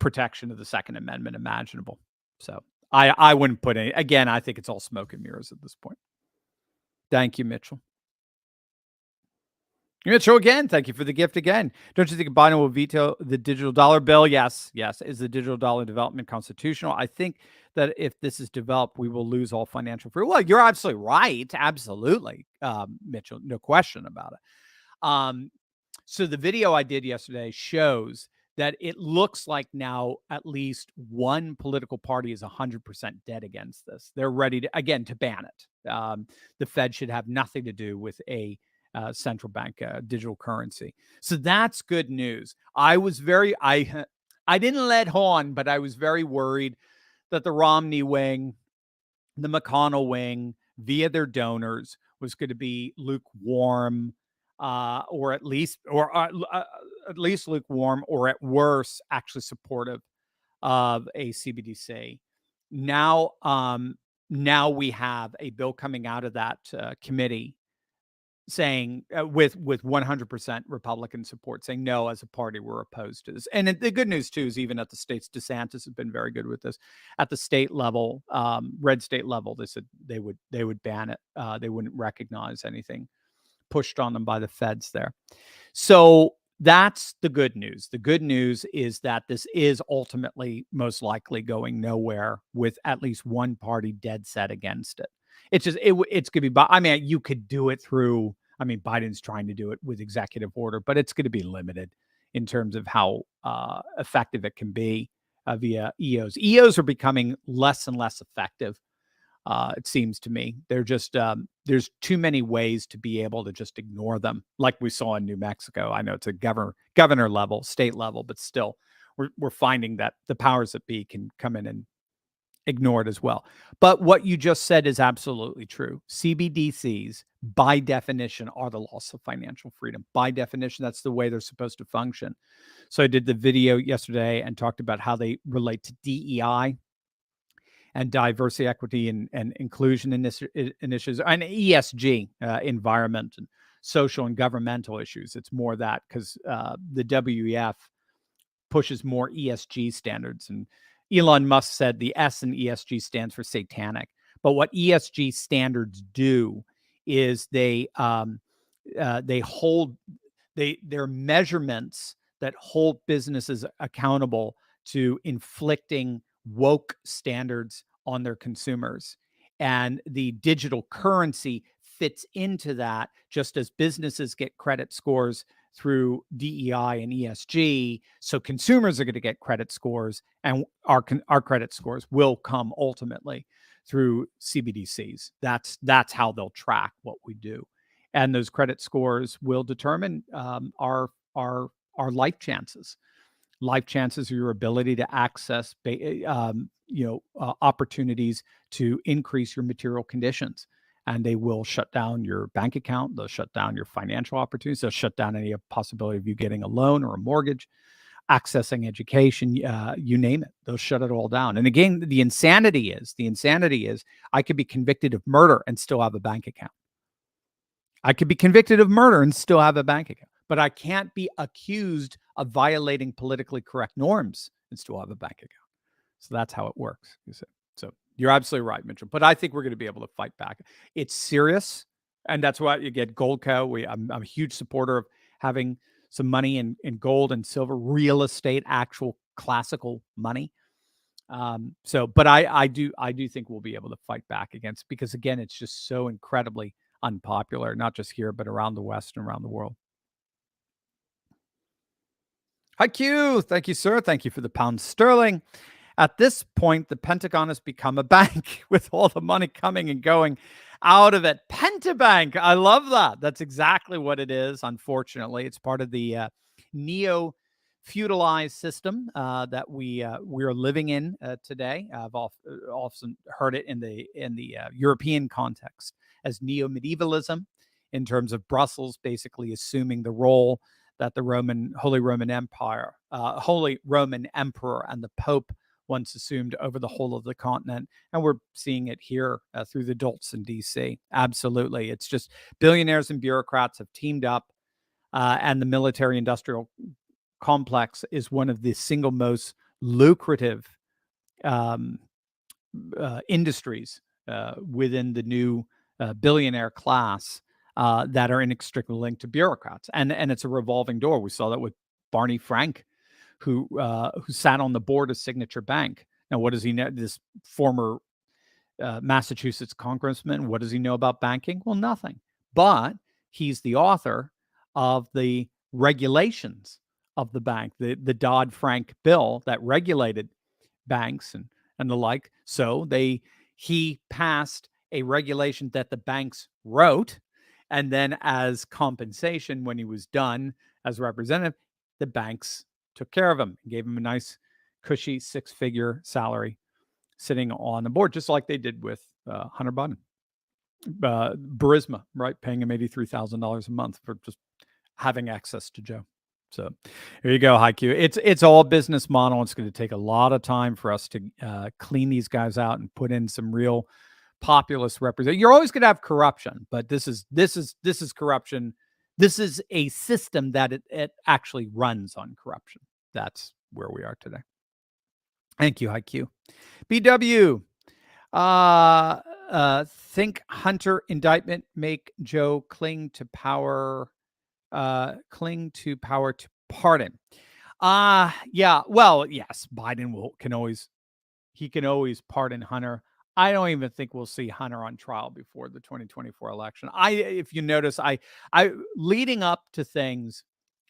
protection of the Second Amendment imaginable. So I wouldn't put any. Again, I think it's all smoke and mirrors at this point. Thank you, Mitchell. Mitchell, again, thank you for the gift again. Don't you think Biden will veto the digital dollar bill? Yes. Is the digital dollar development constitutional? I think that if this is developed, we will lose all financial freedom. Well, you're absolutely right. Absolutely, Mitchell. No question about it. So the video I did yesterday shows that it looks like now at least one political party is 100% dead against this. They're ready to, again, to ban it. The Fed should have nothing to do with a central bank digital currency. So that's good news. I didn't let on, but I was very worried that the Romney wing, the McConnell wing, via their donors, was going to be lukewarm, or at least lukewarm, or at worst, actually supportive of a CBDC. Now we have a bill coming out of that committee saying with 100% Republican support, saying no, as a party, we're opposed to this. And the good news too is even at the states, DeSantis has been very good with this. At the state level, red state level, they said they would ban it. They wouldn't recognize anything pushed on them by the feds there. So that's the good news. The good news is that this is ultimately most likely going nowhere with at least one party dead set against it. It's just, it's going to be, I mean, you could do it through, I mean, Biden's trying to do it with executive order, but it's going to be limited in terms of how effective it can be via EOs. EOs are becoming less and less effective. It seems to me they're just, there's too many ways to be able to just ignore them. Like we saw in New Mexico. I know it's a governor level, state level, but still we're finding that the powers that be can come in and ignore it as well. But what you just said is absolutely true. CBDCs, by definition, are the loss of financial freedom. By definition, that's the way they're supposed to function. So I did the video yesterday and talked about how they relate to DEI and diversity, equity, and inclusion initiatives, and ESG, environment and social and governmental issues. It's more that because the WEF pushes more ESG standards, and Elon Musk said the S in ESG stands for satanic. But what ESG standards do is they're measurements that hold businesses accountable to inflicting woke standards on their consumers. And the digital currency fits into that, just as businesses get credit scores through DEI and ESG. So consumers are going to get credit scores, and our credit scores will come ultimately through CBDCs. That's how they'll track what we do. And those credit scores will determine our life chances. Life chances are your ability to access opportunities to increase your material conditions. And they will shut down your bank account. They'll shut down your financial opportunities. They'll shut down any possibility of you getting a loan or a mortgage, accessing education, you name it. They'll shut it all down. And again, the insanity is I could be convicted of murder and still have a bank account. I could be convicted of murder and still have a bank account, but I can't be accused of violating politically correct norms and still have a bank account. So that's how it works, you see. So you're absolutely right, Mitchell. But I think we're going to be able to fight back. It's serious, and that's why you get Goldco. I'm a huge supporter of having some money in gold and silver, real estate, actual classical money. But I do think we'll be able to fight back against, because again, it's just so incredibly unpopular, not just here, but around the West and around the world. Hi, Q. Thank you, sir. Thank you for the pound sterling. At this point, the Pentagon has become a bank with all the money coming and going out of it. Pentabank. I love that. That's exactly what it is. Unfortunately, it's part of the feudalized system that we're living in today. I've often heard it in the European context as neo-medievalism, in terms of Brussels basically assuming the role that the Holy Roman Empire, Holy Roman Emperor, and the Pope once assumed over the whole of the continent. And we're seeing it here through the dolts in DC. Absolutely. It's just billionaires and bureaucrats have teamed up, and the military industrial complex is one of the single most lucrative industries within the new billionaire class that are inextricably linked to bureaucrats. And it's a revolving door. We saw that with Barney Frank, who sat on the board of Signature Bank. Now, what does he know? This former Massachusetts congressman, what does he know about banking? Well, nothing. But he's the author of the regulations of the bank, the Dodd-Frank bill that regulated banks and the like. So he passed a regulation that the banks wrote, and then as compensation, when he was done as representative, the banks took care of him and gave him a nice, cushy 6-figure salary sitting on the board, just like they did with Hunter Biden. Burisma, right? Paying him $83,000 a month for just having access to Joe. So here you go, HiQ. It's all business model. It's going to take a lot of time for us to clean these guys out and put in some real populist represent. You're always going to have corruption, but this is corruption. This is a system that it actually runs on corruption. That's where we are today. Thank you, HiQ. BW. Think Hunter indictment make Joe cling to power to pardon. Yeah. Well, yes, Biden can always pardon Hunter. I don't even think we'll see Hunter on trial before the 2024 election. If you notice, I leading up to things,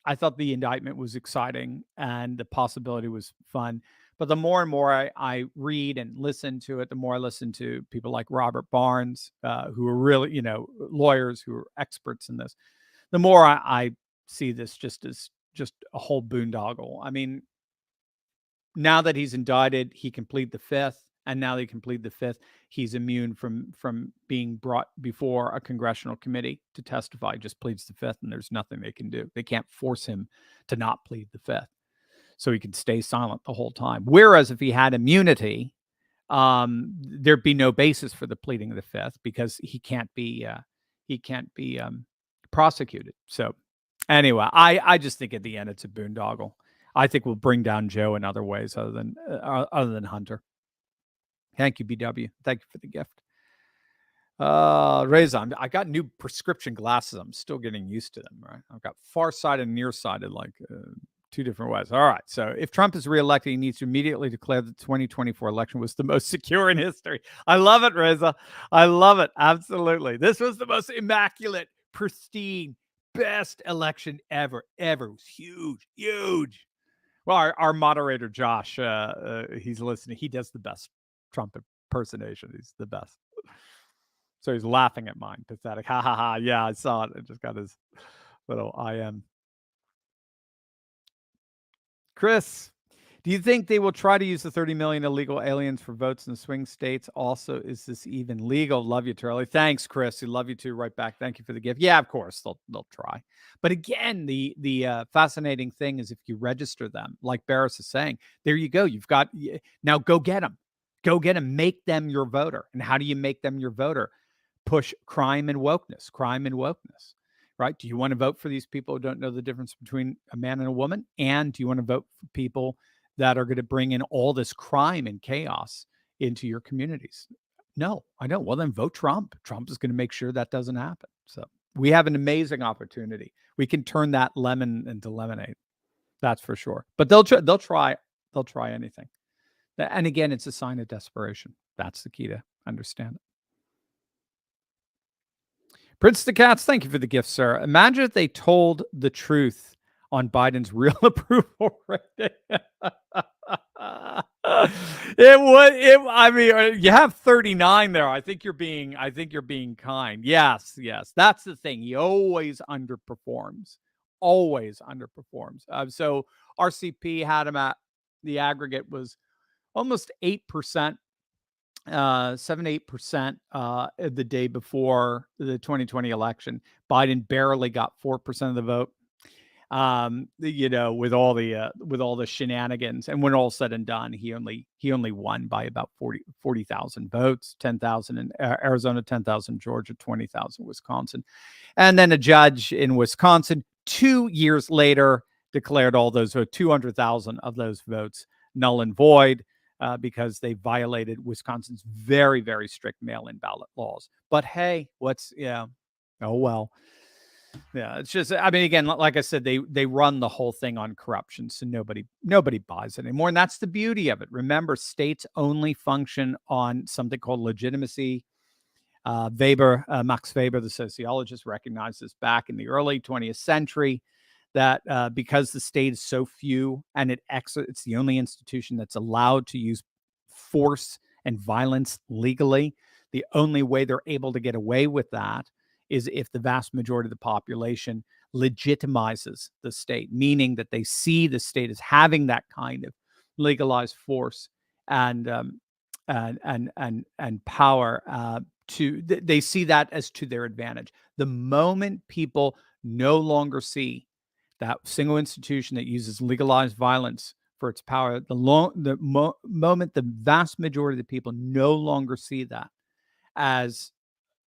I thought the indictment was exciting and the possibility was fun. But the more and more I read and listen to it, the more I listen to people like Robert Barnes, who are really, lawyers who are experts in this, the more I see this just as just a whole boondoggle. I mean, now that he's indicted, he can plead the fifth. And now they can plead the fifth. He's immune from being brought before a congressional committee to testify. He just pleads the fifth, and there's nothing they can do. They can't force him to not plead the fifth. So he could stay silent the whole time. Whereas if he had immunity, there'd be no basis for the pleading of the fifth because he can't be prosecuted. So anyway, I just think at the end it's a boondoggle. I think we'll bring down Joe in other ways other than Hunter. Thank you, BW. Thank you for the gift. Reza, I got new prescription glasses. I'm still getting used to them, right? I've got far-sighted and nearsighted, like two different ways. All right. So if Trump is reelected, he needs to immediately declare the 2024 election was the most secure in history. I love it, Reza. I love it. Absolutely. This was the most immaculate, pristine, best election ever. It was huge. Well, our moderator, Josh, he's listening. He does the best Trump impersonation. He's the best. So he's laughing at mine. Pathetic. Ha ha ha. Yeah, I saw it. I just got his little IM. Chris, do you think they will try to use the 30 million illegal aliens for votes in the swing states? Also, is this even legal? Love you, Turley. Thanks, Chris. We love you too. Right back. Thank you for the gift. Yeah, of course they'll try. But again, the fascinating thing is if you register them, like Barris is saying, there you go. You've got now. Go get them. Go get them. Make them your voter. And how do you make them your voter? Push crime and wokeness. Right? Do you want to vote for these people who don't know the difference between a man and a woman? And do you want to vote for people that are going to bring in all this crime and chaos into your communities? No, I don't. Well, then vote Trump. Trump is going to make sure that doesn't happen. So we have an amazing opportunity. We can turn that lemon into lemonade. That's for sure. But they'll try anything. And again, it's a sign of desperation. That's the key to understand it. Prince the Cats, thank you for the gift, sir. Imagine if they told the truth on Biden's real approval rating. I mean, you have 39 there. I think you're being kind. Yes. That's the thing. He always underperforms. So RCP had him at, the aggregate was almost 8%, 7-8% the day before the 2020 election. Biden barely got 4% of the vote. With all the shenanigans, and when all said and done, he only won by about 40,000 votes, 10,000 in Arizona, 10,000 Georgia, 20,000 Wisconsin, and then a judge in Wisconsin 2 years later declared all those 200,000 of those votes null and void because they violated Wisconsin's very, very strict mail-in ballot laws. But hey, oh well. Yeah, it's just, I mean, again, like I said, they run the whole thing on corruption, so nobody buys it anymore, and that's the beauty of it. Remember, states only function on something called legitimacy. Max Weber, the sociologist, recognized this back in the early 20th century, that because the state is so few and it's the only institution that's allowed to use force and violence legally, the only way they're able to get away with that is if the vast majority of the population legitimizes the state, meaning that they see the state as having that kind of legalized force and power. They see that as to their advantage. The moment people no longer see that single institution that uses legalized violence for its power, the moment the vast majority of the people no longer see that as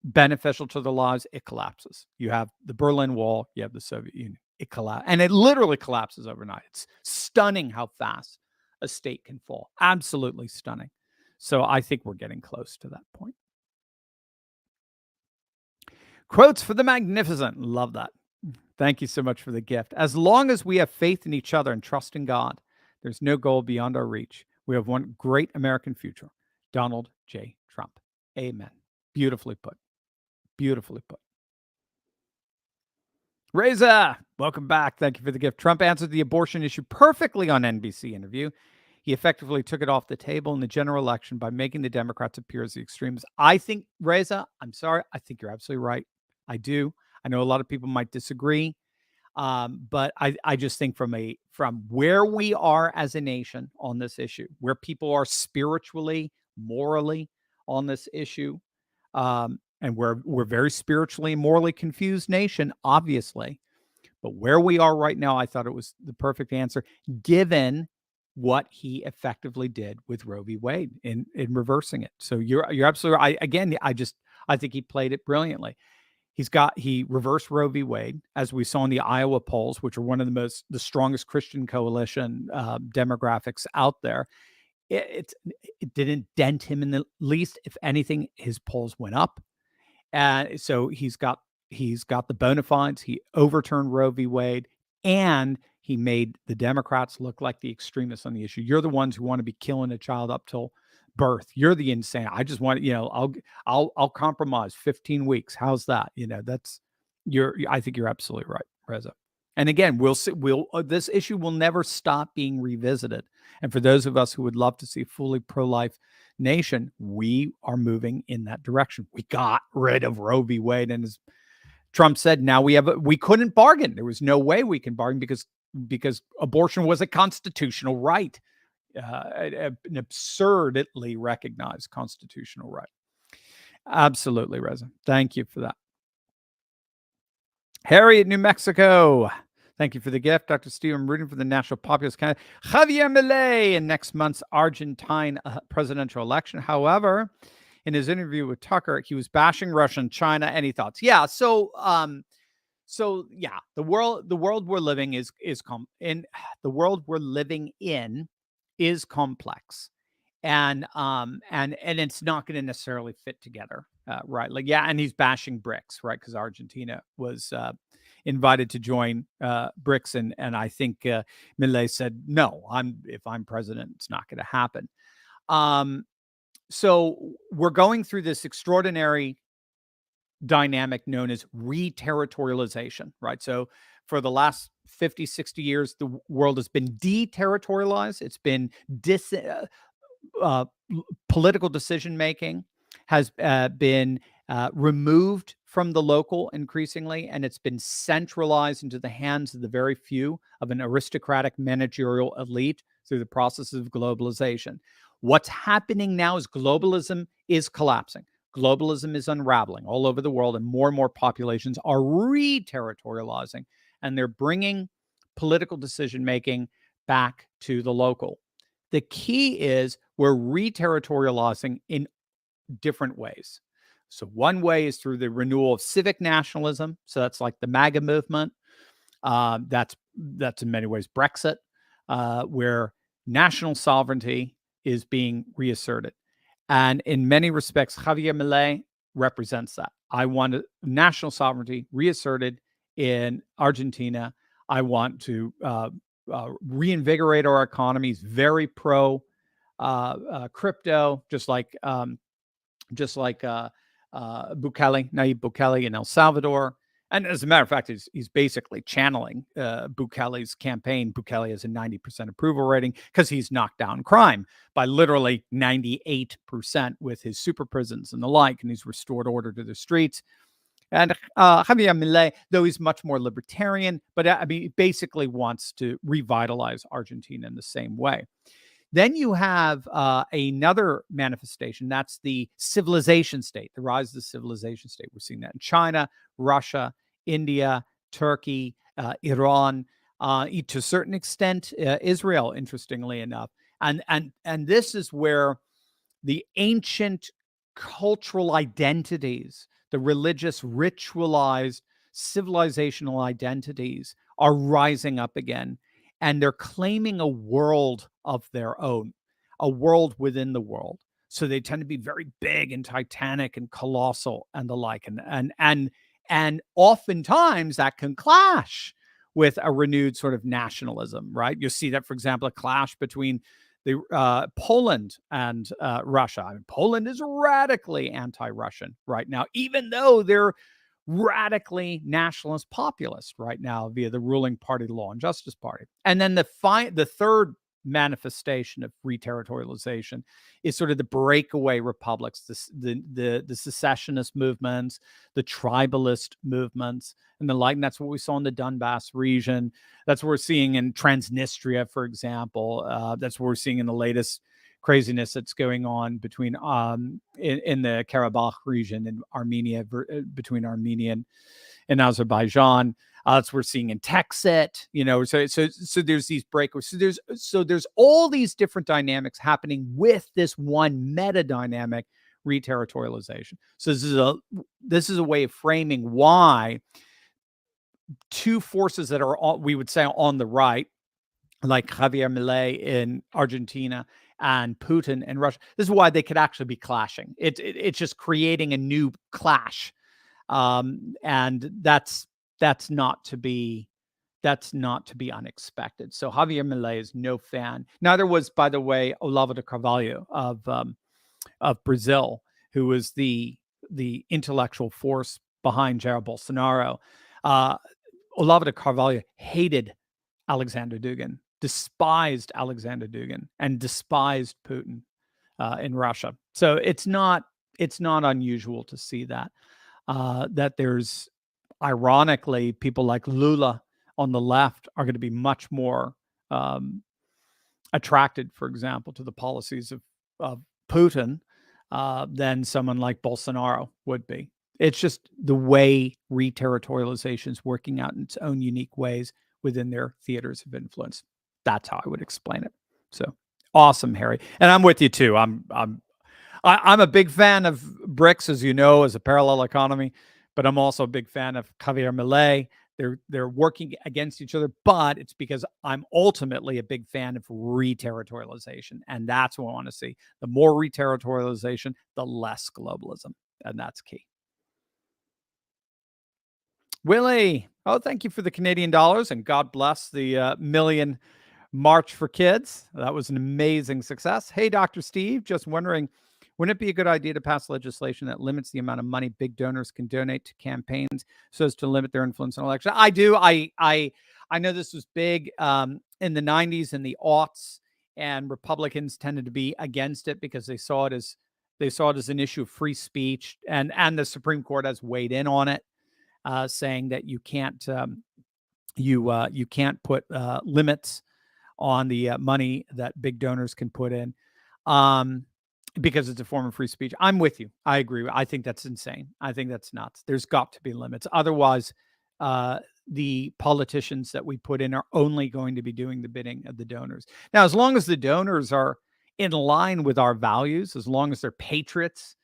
beneficial to their lives, it collapses. You have the Berlin Wall, you have the Soviet Union. It collapses, and it literally collapses overnight. It's stunning how fast a state can fall. Absolutely stunning. So I think we're getting close to that point. Quotes for the magnificent. Love that. Thank you so much for the gift. As long as we have faith in each other and trust in God, there's no goal beyond our reach. We have one great American future. Donald J. Trump. Amen. Beautifully put. Beautifully put. Reza, welcome back. Thank you for the gift. Trump answered the abortion issue perfectly on NBC interview. He effectively took it off the table in the general election by making the Democrats appear as the extremists. I think, Reza, I'm sorry, I think you're absolutely right. I do. I know a lot of people might disagree, but I just think from where we are as a nation on this issue, where people are spiritually, morally on this issue, and we're very spiritually and morally confused nation, obviously. But where we are right now, I thought it was the perfect answer, given what he effectively did with Roe v. Wade in reversing it. So you're absolutely right. I think he played it brilliantly. He reversed Roe v. Wade, as we saw in the Iowa polls, which are one of the strongest Christian coalition demographics out there. It didn't dent him in the least. If anything, his polls went up. And so he's got the bona fides. He overturned Roe v. Wade, and he made the Democrats look like the extremists on the issue. You're the ones who want to be killing a child up till birth. You're the insane. I just want, I'll compromise 15 weeks. How's that? I think you're absolutely right, Reza. And again, this issue will never stop being revisited. And for those of us who would love to see a fully pro-life nation, we are moving in that direction. We got rid of Roe v. Wade, and as Trump said, now we couldn't bargain. There was no way we can bargain because abortion was a constitutional right, an absurdly recognized constitutional right. Absolutely, Reza. Thank you for that. Harry in New Mexico. Thank you for the gift. Dr. Steve, I'm rooting for the national populist candidate, Javier Milei, in next month's Argentine presidential election. However, in his interview with Tucker, he was bashing Russia and China. Any thoughts? Yeah. So yeah, the world we're living is complex, and it's not going to necessarily fit together, right? Like, yeah, and he's bashing BRICS, right? Because Argentina was invited to join BRICS, and I think Milei said, no, if I'm president, it's not going to happen. So we're going through this extraordinary dynamic known as re-territorialization, right? So for the last 50, 60 years, the world has been deterritorialized. It's been political decision-making has been removed from the local increasingly, and it's been centralized into the hands of the very few of an aristocratic managerial elite through the processes of globalization. What's happening now is globalism is collapsing. Globalism is unraveling all over the world, and more populations are re-territorializing, and they're bringing political decision-making back to the local. The key is we're re-territorializing in different ways. So one way is through the renewal of civic nationalism. So that's like the MAGA movement. That's in many ways Brexit, where national sovereignty is being reasserted. And in many respects, Javier Milei represents that. I want national sovereignty reasserted in Argentina. I want to reinvigorate our economies, very pro crypto, just like Bukele, Nayib Bukele in El Salvador. And as a matter of fact, he's basically channeling Bukele's campaign. Bukele has a 90% approval rating because he's knocked down crime by literally 98% with his super prisons and the like, and he's restored order to the streets. And Javier Milei, though he's much more libertarian, but he basically wants to revitalize Argentina in the same way. Then you have another manifestation. That's the civilization state, the rise of the civilization state. We're seeing that in China, Russia, India, Turkey, Iran, to a certain extent, Israel, interestingly enough. And this is where the ancient cultural identities, the religious, ritualized, civilizational identities are rising up again. And they're claiming a world of their own, a world within the world. So they tend to be very big and titanic and colossal and the like. And oftentimes that can clash with a renewed sort of nationalism, right? You see that, for example, a clash between the Poland and Russia. I mean, Poland is radically anti-Russian right now, even though they're radically nationalist populist right now via the ruling party, the Law and Justice Party. And then the third manifestation of re-territorialization is sort of the breakaway republics, the secessionist movements, the tribalist movements, and the like. And that's what we saw in the Donbass region. That's what we're seeing in Transnistria, for example. That's what we're seeing in the latest craziness that's going on between in the Karabakh region in Armenia, between Armenia and Azerbaijan. That's what we're seeing in Texas, so there's these breakaways. So there's all these different dynamics happening with this one meta dynamic, re-territorialization. So this is a way of framing why two forces that are, we would say, on the right, like Javier Milei in Argentina and Putin in Russia. This is why they could actually be clashing. It's just creating a new clash, and that's not to be unexpected. So Javier Milei is no fan. Neither was, by the way, Olavo de Carvalho of Brazil, who was the intellectual force behind Jair Bolsonaro. Olavo de Carvalho hated Alexander Dugin, despised Alexander Dugin, and despised Putin in Russia. So it's not unusual to see that there's, ironically, people like Lula on the left are going to be much more attracted, for example, to the policies of Putin than someone like Bolsonaro would be. It's just the way re-territorialization is working out in its own unique ways within their theaters of influence. That's how I would explain it. So awesome, Harry. And I'm with you too. I'm a big fan of BRICS, as you know, as a parallel economy, but I'm also a big fan of Javier Milei. They're working against each other, but it's because I'm ultimately a big fan of re-territorialization, and that's what I want to see. The more re-territorialization, the less globalism, and that's key. Willie, thank you for the Canadian dollars, and God bless the million March for Kids. That was an amazing success. Hey, Dr. Steve, just wondering, wouldn't it be a good idea to pass legislation that limits the amount of money big donors can donate to campaigns so as to limit their influence in elections? I do. I know this was big in the 90s and the aughts, and Republicans tended to be against it because they saw it as They saw it as an issue of free speech, and the Supreme Court has weighed in on it, saying that you can't put limits on the money that big donors can put in, because it's a form of free speech. I'm with you. I agree. I think that's insane. I think that's nuts. There's got to be limits. Otherwise, the politicians that we put in are only going to be doing the bidding of the donors. Now, as long as the donors are in line with our values, as long as they're patriots,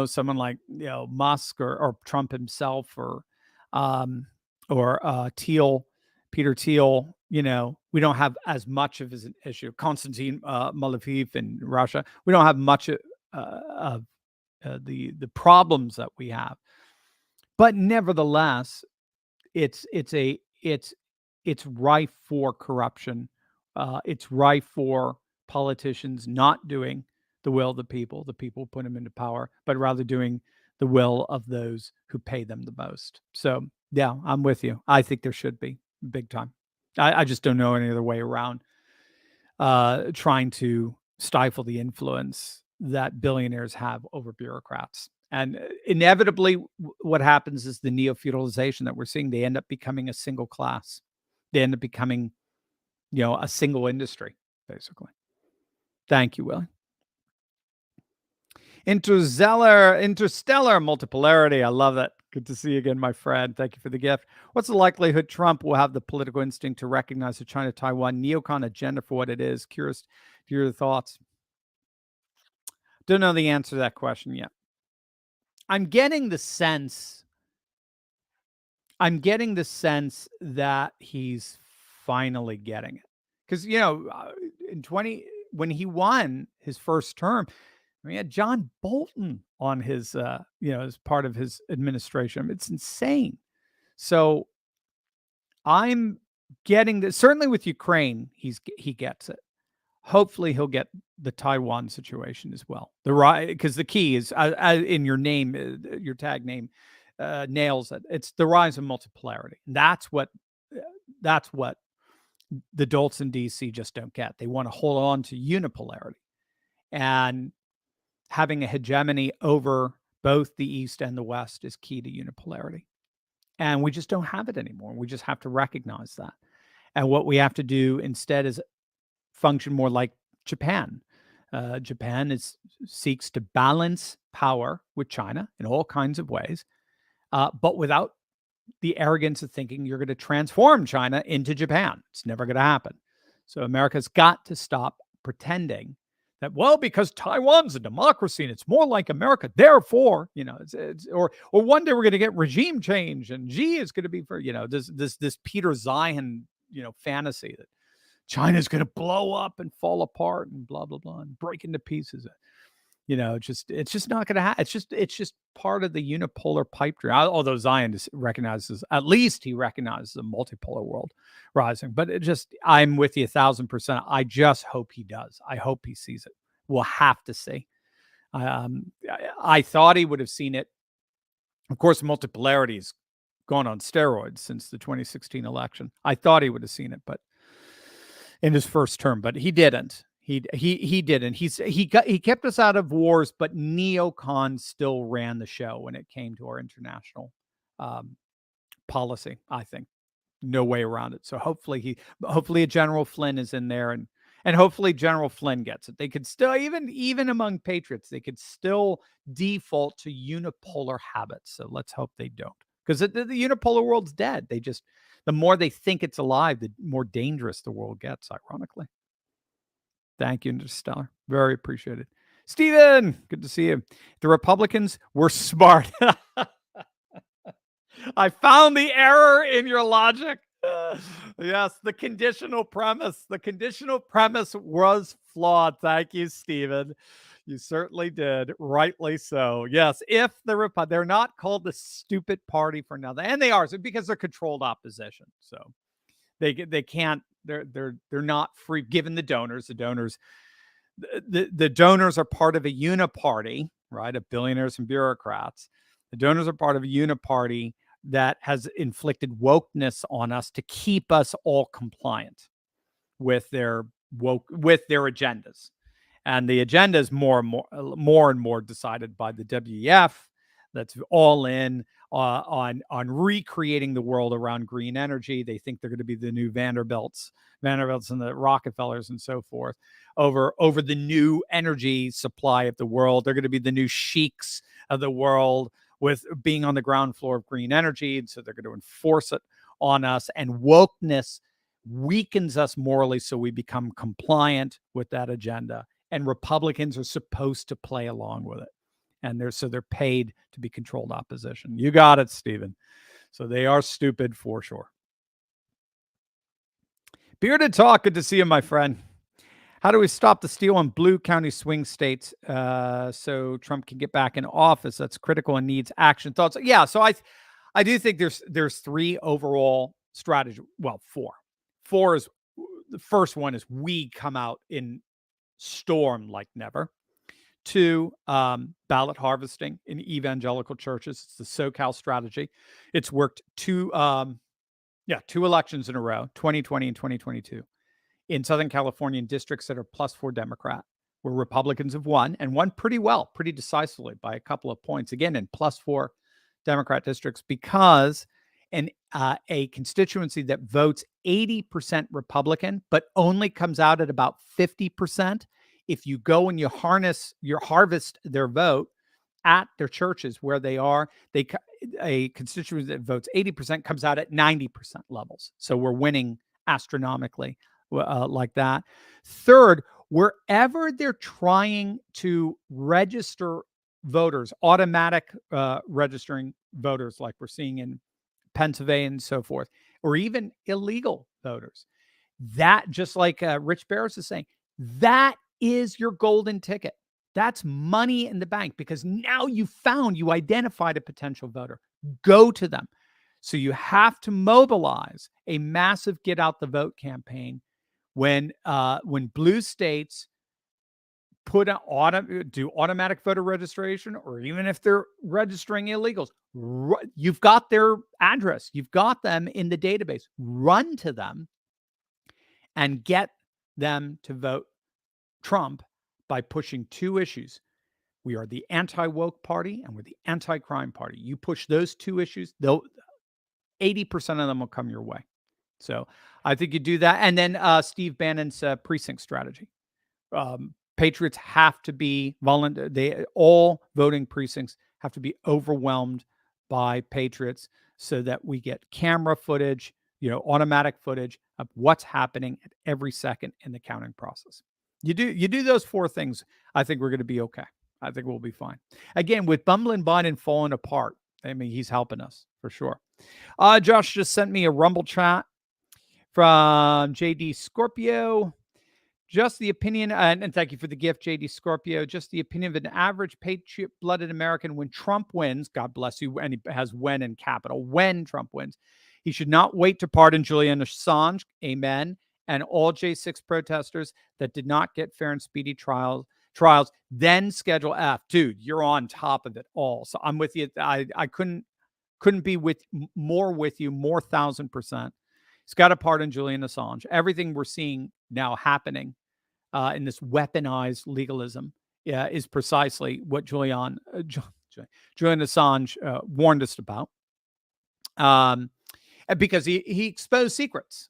someone like, Musk or Trump himself or Peter Thiel, we don't have as much of an issue. Konstantin Malafeev in Russia, we don't have much of the problems that we have. But nevertheless, it's rife for corruption. It's rife for politicians not doing the will of the people put them into power, but rather doing the will of those who pay them the most. So yeah, I'm with you. I think there should be big time. I just don't know any other way around trying to stifle the influence that billionaires have over bureaucrats. And inevitably, what happens is the neo-feudalization that we're seeing. They end up becoming a single class. They end up becoming, a single industry, basically. Thank you, Willie. Interstellar multipolarity. I love that. Good to see you again, my friend. Thank you for the gift. What's the likelihood Trump will have the political instinct to recognize the China-Taiwan neocon agenda for what it is? Curious to hear your thoughts. Don't know the answer to that question yet. I'm getting the sense that he's finally getting it. Because, when he won his first term, he had John Bolton on his, as part of his administration. It's insane. So I'm getting this, certainly with Ukraine, he gets it. Hopefully he'll get the Taiwan situation as well. Because the key is in your name, your tag name nails it. It's the rise of multipolarity. That's what the dolts in DC just don't get. They want to hold on to unipolarity, and having a hegemony over both the East and the West is key to unipolarity. And we just don't have it anymore. We just have to recognize that. And what we have to do instead is function more like Japan. Japan seeks to balance power with China in all kinds of ways, but without the arrogance of thinking you're going to transform China into Japan. It's never going to happen. So America's got to stop pretending that, because Taiwan's a democracy and it's more like America, therefore, or one day we're going to get regime change and Xi is going to be for, this Peter Zeihan, fantasy that China's going to blow up and fall apart and blah, blah, blah, and break into pieces. It's just not going to happen. It's just part of the unipolar pipe dream. Although Zion recognizes, at least he recognizes a multipolar world rising. But I'm with you 1,000%. I just hope he does. I hope he sees it. We'll have to see. I thought he would have seen it. Of course, multipolarity has gone on steroids since the 2016 election. I thought he would have seen it, but in his first term, but he didn't. He didn't. He kept us out of wars, but neocons still ran the show when it came to our international policy. I think no way around it. So hopefully a General Flynn is in there, and hopefully General Flynn gets it. They could still, even among patriots, they could still default to unipolar habits. So let's hope they don't, because the unipolar world's dead. The more they think it's alive, the more dangerous the world gets, ironically. Thank you, Interstellar. Very appreciated. Steven, good to see you. The Republicans were smart. I found the error in your logic. Yes, the conditional premise. The conditional premise was flawed. Thank you, Steven. You certainly did. Rightly so. Yes, if they're not called the stupid party for nothing, and they are, because they're controlled opposition. So they can't. They're not free. Given the donors are part of a uniparty, right? Of billionaires and bureaucrats. The donors are part of a uniparty that has inflicted wokeness on us to keep us all compliant with their agendas. And the agenda is more and more decided by the WEF. That's all in on recreating the world around green energy. They think they're going to be the new Vanderbilts and the Rockefellers and so forth over the new energy supply of the world. They're going to be the new sheiks of the world with being on the ground floor of green energy. And so they're going to enforce it on us. And wokeness weakens us morally, so we become compliant with that agenda. And Republicans are supposed to play along with it. And they're paid to be controlled opposition. You got it, Stephen. So they are stupid for sure. Bearded Talk, good to see you, my friend. How do we stop the steal in blue county swing states so Trump can get back in office? That's critical and needs action. Thoughts? Yeah, so I do think there's 3 overall strategies. Well, 4. 4 is the first one is we come out in storm like never. 2, ballot harvesting in evangelical churches. It's the SoCal strategy. It's worked 2 elections in a row, 2020 and 2022, in Southern California in districts that are +4 Democrat, where Republicans have won, and won pretty well, pretty decisively by a couple of points, again, in +4 Democrat districts, because a constituency that votes 80% Republican, but only comes out at about 50%. If you go and you harvest their vote at their churches where they are, a constituency that votes 80% comes out at 90% levels. So we're winning astronomically like that. Third, wherever they're trying to register voters, automatic registering voters, like we're seeing in Pennsylvania and so forth, or even illegal voters, that, just like Rich Barris is saying, that is your golden ticket. That's money in the bank, because now you identified a potential voter. Go to them. So you have to mobilize a massive get out the vote campaign when blue states do automatic voter registration, or even if they're registering illegals, you've got their address, you've got them in the database. Run to them and get them to vote Trump by pushing 2 issues. We are the anti-woke party and we're the anti-crime party. You push those 2 issues, 80% of them will come your way. So I think you do that. And then Steve Bannon's precinct strategy. Patriots have to be all voting precincts have to be overwhelmed by patriots, so that we get camera footage, automatic footage of what's happening at every second in the counting process. You do those 4 things, I think we're going to be okay. I think we'll be fine. Again, with Bumbling Biden falling apart, I mean, he's helping us for sure. Josh just sent me a Rumble chat from JD Scorpio. Just the opinion, and thank you for the gift, JD Scorpio, just the opinion of an average patriot-blooded American when Trump wins, God bless you, and he has when in capital, when Trump wins, he should not wait to pardon Julian Assange, amen, and all J6 protesters that did not get fair and speedy trials, then schedule F. Dude, you're on top of it all. So I'm with you. I couldn't be more with you, more 1,000%. He's got to pardon Julian Assange. Everything we're seeing now happening in this weaponized legalism is precisely what Julian Assange warned us about, because he exposed secrets,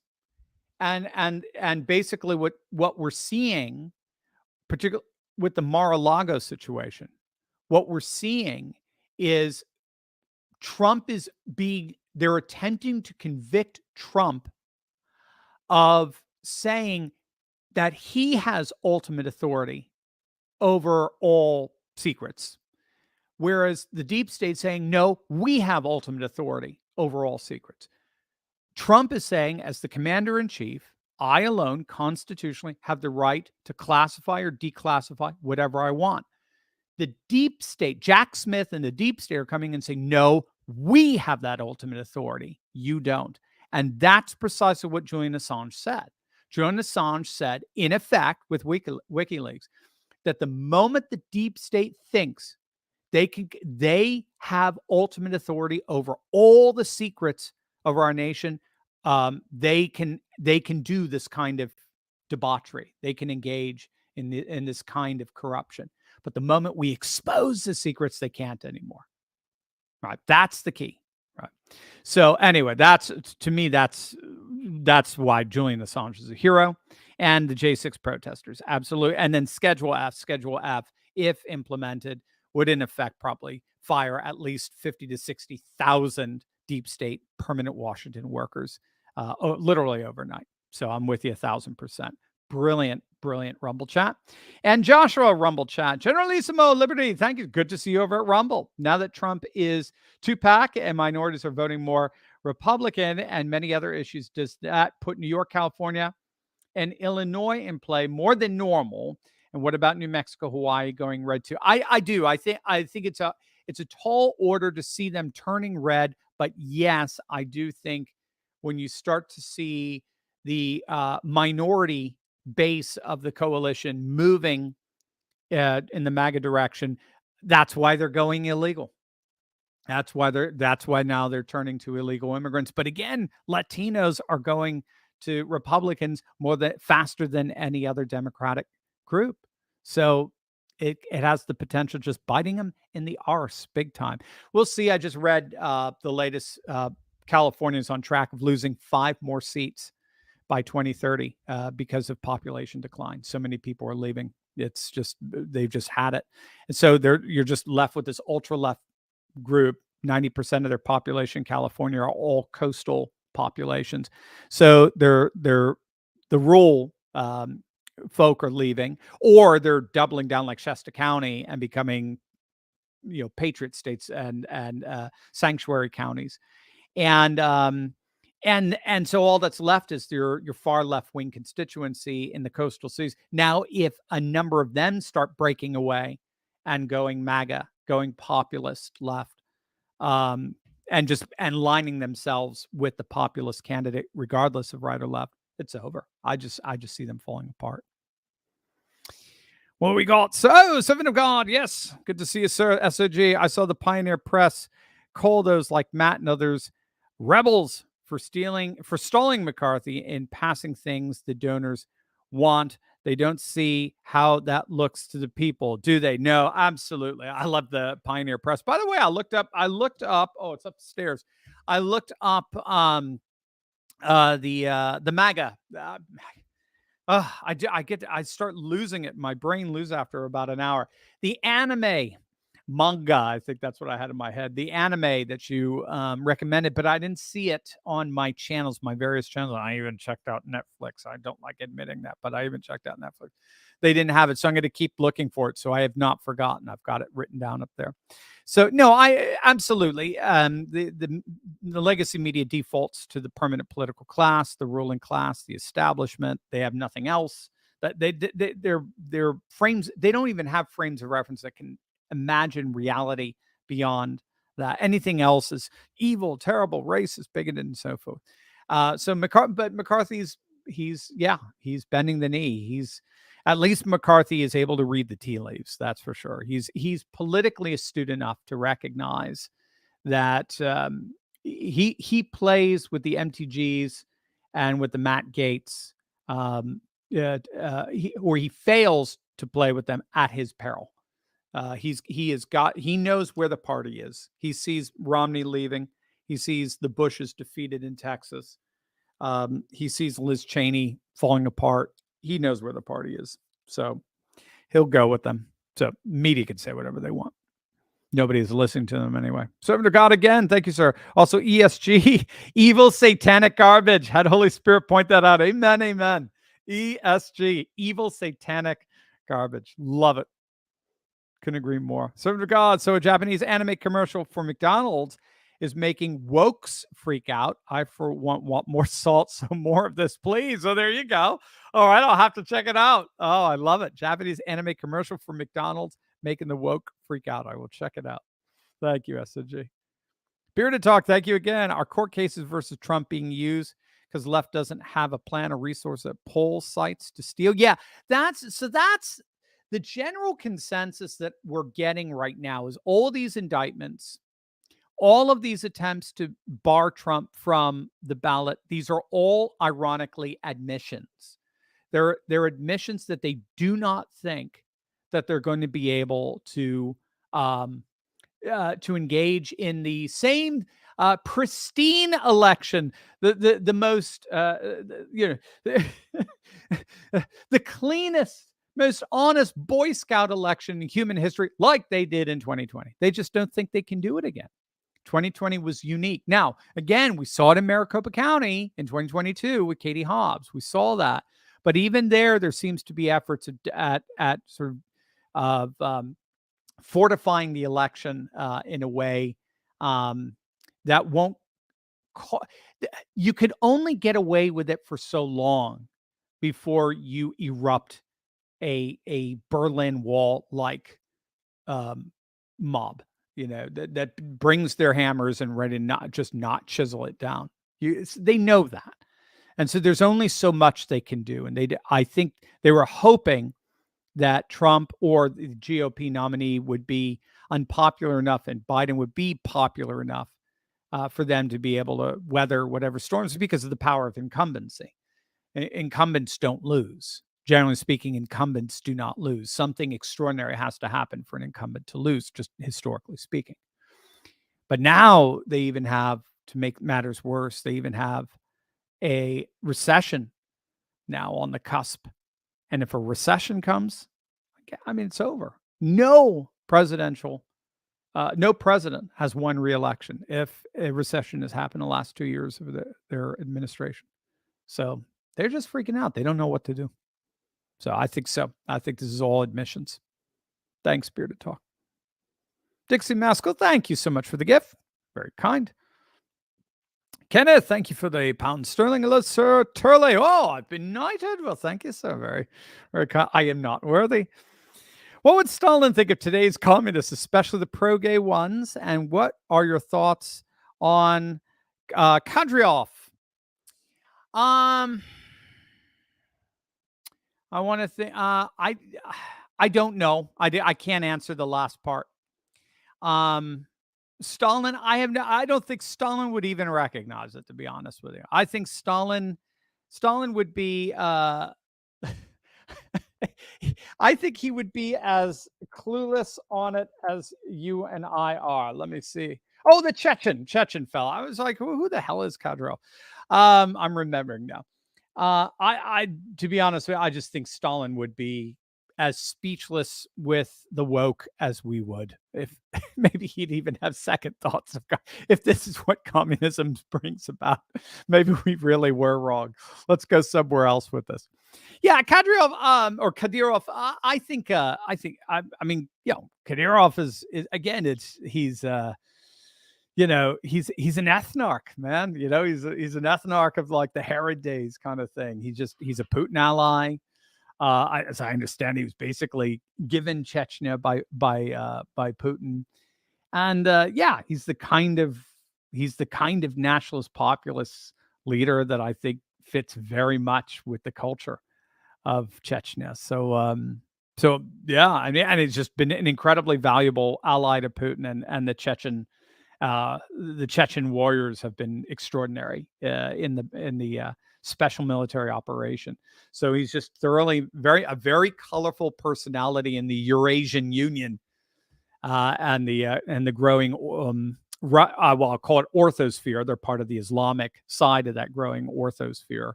and basically what we're seeing, particularly with the Mar-a-Lago situation, what we're seeing is they're attempting to convict Trump of saying that he has ultimate authority over all secrets, whereas the deep state saying, no, we have ultimate authority over all secrets. Trump is saying, as the commander-in-chief, I alone constitutionally have the right to classify or declassify whatever I want. The deep state, Jack Smith and the deep state, are coming and saying, no, we have that ultimate authority. You don't. And that's precisely what Julian Assange said. Julian Assange said, in effect, with WikiLeaks, that the moment the deep state thinks they have ultimate authority over all the secrets of our nation, they can do this kind of debauchery. They can engage in this kind of corruption. But the moment we expose the secrets, they can't anymore. Right? That's the key. Right. So anyway, that's, to me, that's why Julian Assange is a hero, and the J6 protesters, absolutely. And then Schedule F, if implemented, would in effect probably fire at least 50 to 60,000 deep state permanent Washington workers, literally overnight. So I'm with you 1,000%. Brilliant, brilliant Rumble chat. And Joshua, Rumble chat. Generalissimo Liberty, thank you. Good to see you over at Rumble. Now that Trump is two-pack and minorities are voting more Republican and many other issues, does that put New York, California, and Illinois in play more than normal? And what about New Mexico, Hawaii going red too? I do. I think it's a tall order to see them turning red. But yes, I do think when you start to see the minority base of the coalition moving in the MAGA direction, that's why they're going illegal. That's why now they're turning to illegal immigrants. But again, Latinos are going to Republicans faster than any other Democratic group. So it has the potential just biting them in the arse big time. We'll see. I just read the latest. California's on track of losing 5 more seats by 2030 because of population decline. So many people are leaving. It's just, they've just had it. And so you're just left with this ultra left group. 90% of their population in California are all coastal populations. So the rural folk are leaving, or they're doubling down like Shasta County and becoming, patriot states and sanctuary counties. And so all that's left is your far left wing constituency in the coastal cities. Now, if a number of them start breaking away and going MAGA, going populist left, and lining themselves with the populist candidate, regardless of right or left, it's over. I just see them falling apart. What we got? So, Seven of God, yes, good to see you, sir. SOG, I saw the Pioneer Press call those like Matt and others rebels for stalling McCarthy in passing things the donors want. They don't see how that looks to the people, do they? No, absolutely. I love the Pioneer Press. By the way, I looked up. Oh, it's upstairs. I looked up the MAGA. I start losing it. My brain loses after about an hour. The anime manga, I think that's what I had in my head. The anime that you recommended, but I didn't see it on my channels, my various channels. I even checked out Netflix. I don't like admitting that, but I even checked out Netflix. They didn't have it, so I'm going to keep looking for it. So I have not forgotten. I've got it written down up there. So no, I absolutely. The legacy media defaults to the permanent political class, the ruling class, the establishment. They have nothing else. That their frames. They don't even have frames of reference that can imagine reality beyond that. Anything else is evil, terrible, racist, bigoted, and so forth. But McCarthy's he's bending the knee. At least McCarthy is able to read the tea leaves. That's for sure. He's politically astute enough to recognize that he plays with the MTGs and with the Matt Gaetz, where he fails to play with them at his peril. He knows where the party is. He sees Romney leaving. He sees the Bushes defeated in Texas. He sees Liz Cheney falling apart. He knows where the party is. So he'll go with them. So media can say whatever they want. Nobody is listening to them anyway. Servant of God again. Thank you, sir. Also, ESG, evil satanic garbage. Had Holy Spirit point that out. Amen, amen. ESG, evil satanic garbage. Love it. Couldn't agree more. Servant of God. So a Japanese anime commercial for McDonald's is making wokes freak out. I, for one, want more salt, so more of this, please. So there you go. All right, I'll have to check it out. Oh, I love it. Japanese anime commercial for McDonald's making the woke freak out. I will check it out. Thank you, SOG. Bearded Talk, thank you again. Are court cases versus Trump being used because left doesn't have a plan or resource at poll sites to steal? Yeah, that's the general consensus that we're getting right now is all these indictments, all of these attempts to bar Trump from the ballot, these are all ironically admissions They're admissions that they do not think that they're going to be able to engage in the same pristine election, the most the cleanest, most honest Boy Scout election in human history, like they did in 2020. They just don't think they can do it again. 2020 was unique. Now, again, we saw it in Maricopa County in 2022 with Katie Hobbs. We saw that, but even there seems to be efforts at sort of fortifying the election in a way that won't. You could only get away with it for so long before you erupt a Berlin Wall like mob, that brings their hammers and ready to not chisel it down. They know that, and so there's only so much they can do. And I think they were hoping that Trump or the GOP nominee would be unpopular enough and Biden would be popular enough for them to be able to weather whatever storms because of the power of incumbency. Incumbents don't lose. Generally speaking, incumbents do not lose. Something extraordinary has to happen for an incumbent to lose, just historically speaking. But now they even have, to make matters worse, they even have a recession now on the cusp. And if a recession comes, it's over. No president has won re-election if a recession has happened the last 2 years of their administration. So they're just freaking out. They don't know what to do. So I think this is all admissions. Thanks, Bearded Talk. Dixie Maskell, thank you so much for the gift. Very kind. Kenneth, thank you for the pound sterling. Hello, Sir Turley. Oh, I've been knighted. Well, thank you, sir. Very, very kind. I am not worthy. What would Stalin think of today's communists, especially the pro-gay ones? And what are your thoughts on Kadyrov? I want to think. I don't know. I can't answer the last part. Stalin, I don't think Stalin would even recognize it, to be honest with you. I think Stalin would be I think he would be as clueless on it as you and I are. Let me see. Oh, the Chechen fella. I was like, who the hell is Kadyrov? I'm remembering now. I to be honest with you, I just think Stalin would be as speechless with the woke as we would. If maybe he'd even have second thoughts of if this is what communism brings about. Maybe we really were wrong. Let's go somewhere else with this. Yeah, Kadyrov Kadyrov. I think Kadyrov is again. He's an ethnarch, man. He's an ethnarch of like the Herod days kind of thing. He's a Putin ally. As I understand, he was basically given Chechnya by Putin, and he's the kind of nationalist populist leader that I think fits very much with the culture of Chechnya. And it's just been an incredibly valuable ally to Putin, and the Chechen warriors have been extraordinary in the special military operation. So he's just thoroughly a very colorful personality in the Eurasian Union and the growing I'll call it orthosphere. They're part of the Islamic side of that growing orthosphere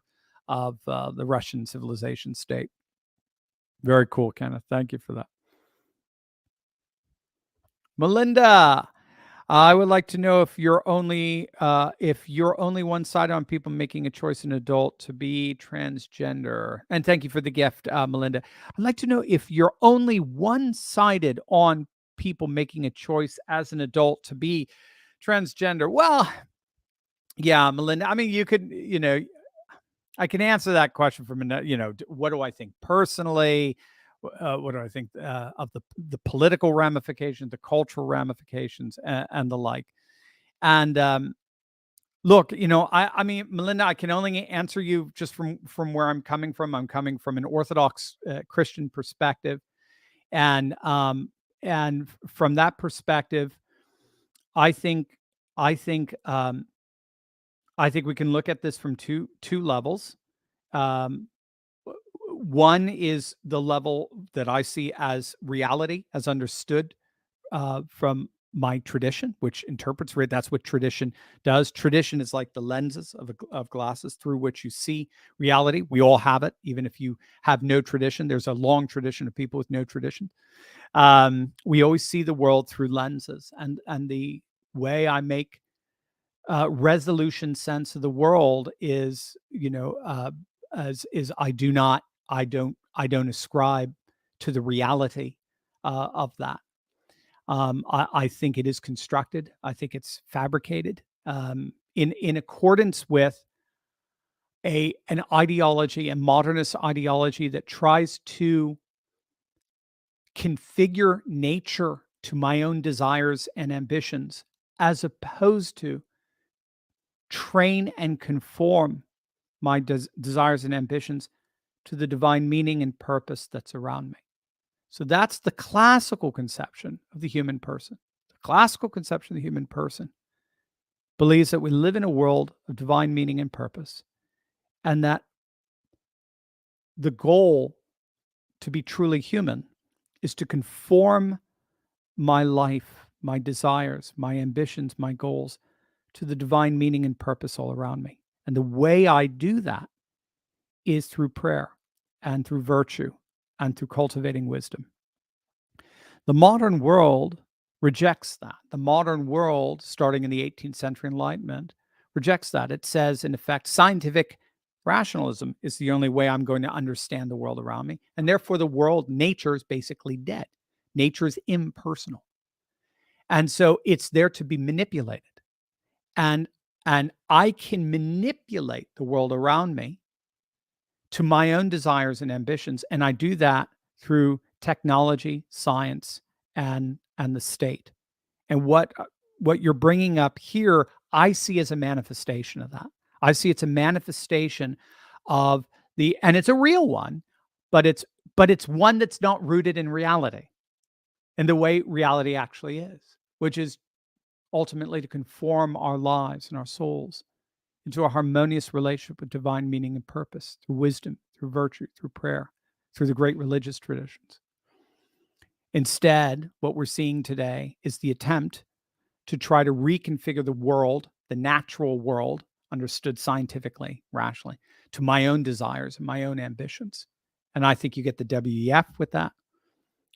of the Russian civilization state. Very cool, Kenneth. Thank you for that. Melinda, I would like to know if you're only one-sided on people making a choice in adult to be transgender. And thank you for the gift, Melinda. I'd like to know if you're only one-sided on people making a choice as an adult to be transgender. Well, yeah, Melinda. I mean, you could, I can answer that question from, what do I think personally? What do I think of the political ramifications, the cultural ramifications, and the like? And look, I mean, Melinda, I can only answer you just from where I'm coming from. I'm coming from an Orthodox Christian perspective, and from that perspective, I think we can look at this from two levels. One is the level that I see as reality, as understood from my tradition, which interprets it. That's what tradition does. Tradition is like the lenses of glasses through which you see reality. We all have it, even if you have no tradition. There's a long tradition of people with no tradition. We always see the world through lenses, and the way I make resolution sense of the world is, I don't ascribe to the reality of that. I think it is constructed. I think it's fabricated in accordance with an ideology, a modernist ideology that tries to configure nature to my own desires and ambitions, as opposed to train and conform my desires and ambitions to the divine meaning and purpose that's around me. So that's the classical conception of the human person. The classical conception of the human person believes that we live in a world of divine meaning and purpose, and that the goal to be truly human is to conform my life, my desires, my ambitions, my goals to the divine meaning and purpose all around me. And the way I do that is through prayer and through virtue and through cultivating wisdom. The modern world rejects that. The modern world, starting in the 18th century Enlightenment, rejects that. It says, in effect, scientific rationalism is the only way I'm going to understand the world around me. And therefore, the world, nature is basically dead. Nature is impersonal. And so it's there to be manipulated. And I can manipulate the world around me to my own desires and ambitions. And I do that through technology, science, and the state. And what you're bringing up here, I see as a manifestation of that. I see it's a manifestation of and it's a real one, but it's one that's not rooted in reality, and the way reality actually is, which is ultimately to conform our lives and our souls into a harmonious relationship with divine meaning and purpose through wisdom, through virtue, through prayer, through the great religious traditions. Instead, what we're seeing today is the attempt to try to reconfigure the world, the natural world, understood scientifically, rationally, to my own desires and my own ambitions. And I think you get the WEF with that.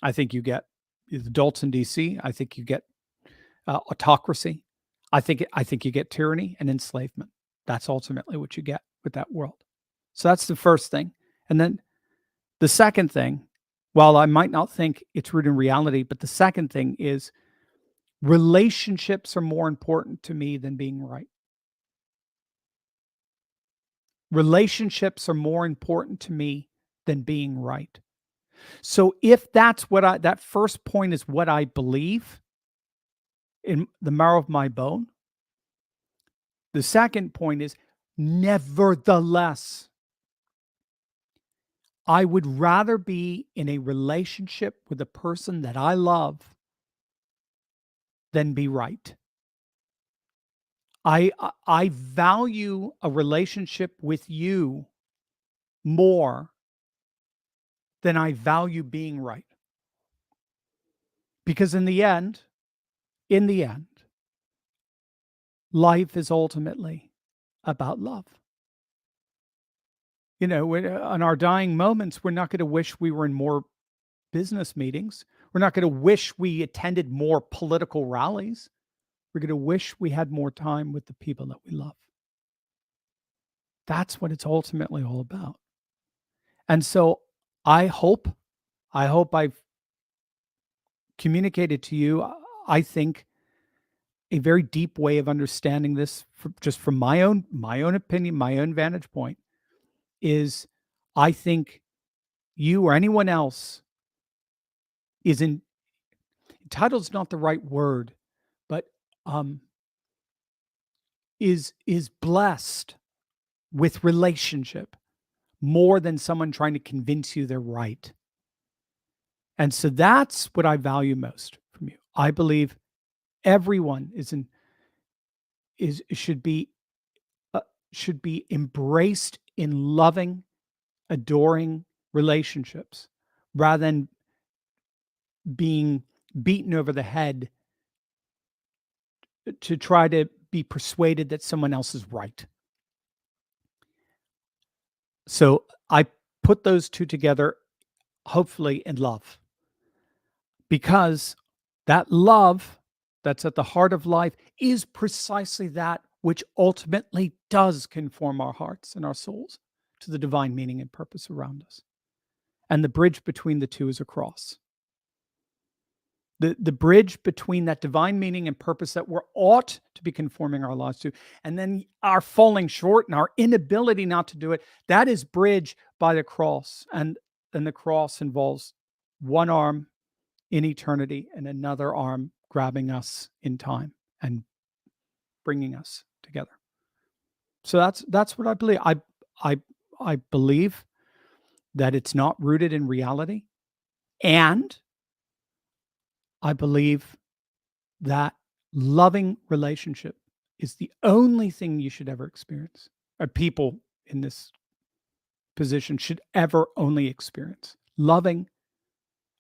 I think you get the adults in DC. I think you get autocracy. I think you get tyranny and enslavement. That's ultimately what you get with that world. So that's the first thing. And then the second thing, while I might not think it's rooted in reality, but the second thing is relationships are more important to me than being right. Relationships are more important to me than being right. So if that's what that first point is what I believe in the marrow of my bone, the second point is, nevertheless, I would rather be in a relationship with a person that I love than be right. I value a relationship with you more than I value being right. Because in the end, life is ultimately about love. In our dying moments, we're not going to wish we were in more business meetings. We're not going to wish we attended more political rallies. We're going to wish we had more time with the people that we love. That's what it's ultimately all about. And so I hope I've communicated to you, I think, a very deep way of understanding this, just from my own opinion, my own vantage point, is I think you or anyone else is entitled's not the right word, but is blessed with relationship more than someone trying to convince you they're right. And so that's what I value most from you. I believe everyone should be embraced in loving, adoring, relationships rather than being beaten over the head to try to be persuaded that someone else is right. So I put those two together, hopefully in love, because that love that's at the heart of life is precisely that which ultimately does conform our hearts and our souls to the divine meaning and purpose around us. And the bridge between the two is a cross. The bridge between that divine meaning and purpose that we're ought to be conforming our lives to, and then our falling short and our inability not to do it, that is bridged by the cross. And the cross involves one arm in eternity and another arm grabbing us in time and bringing us together. So that's what I believe. I believe that it's not rooted in reality, and I believe that loving relationship is the only thing you should ever experience, or people in this position should ever only experience. Loving,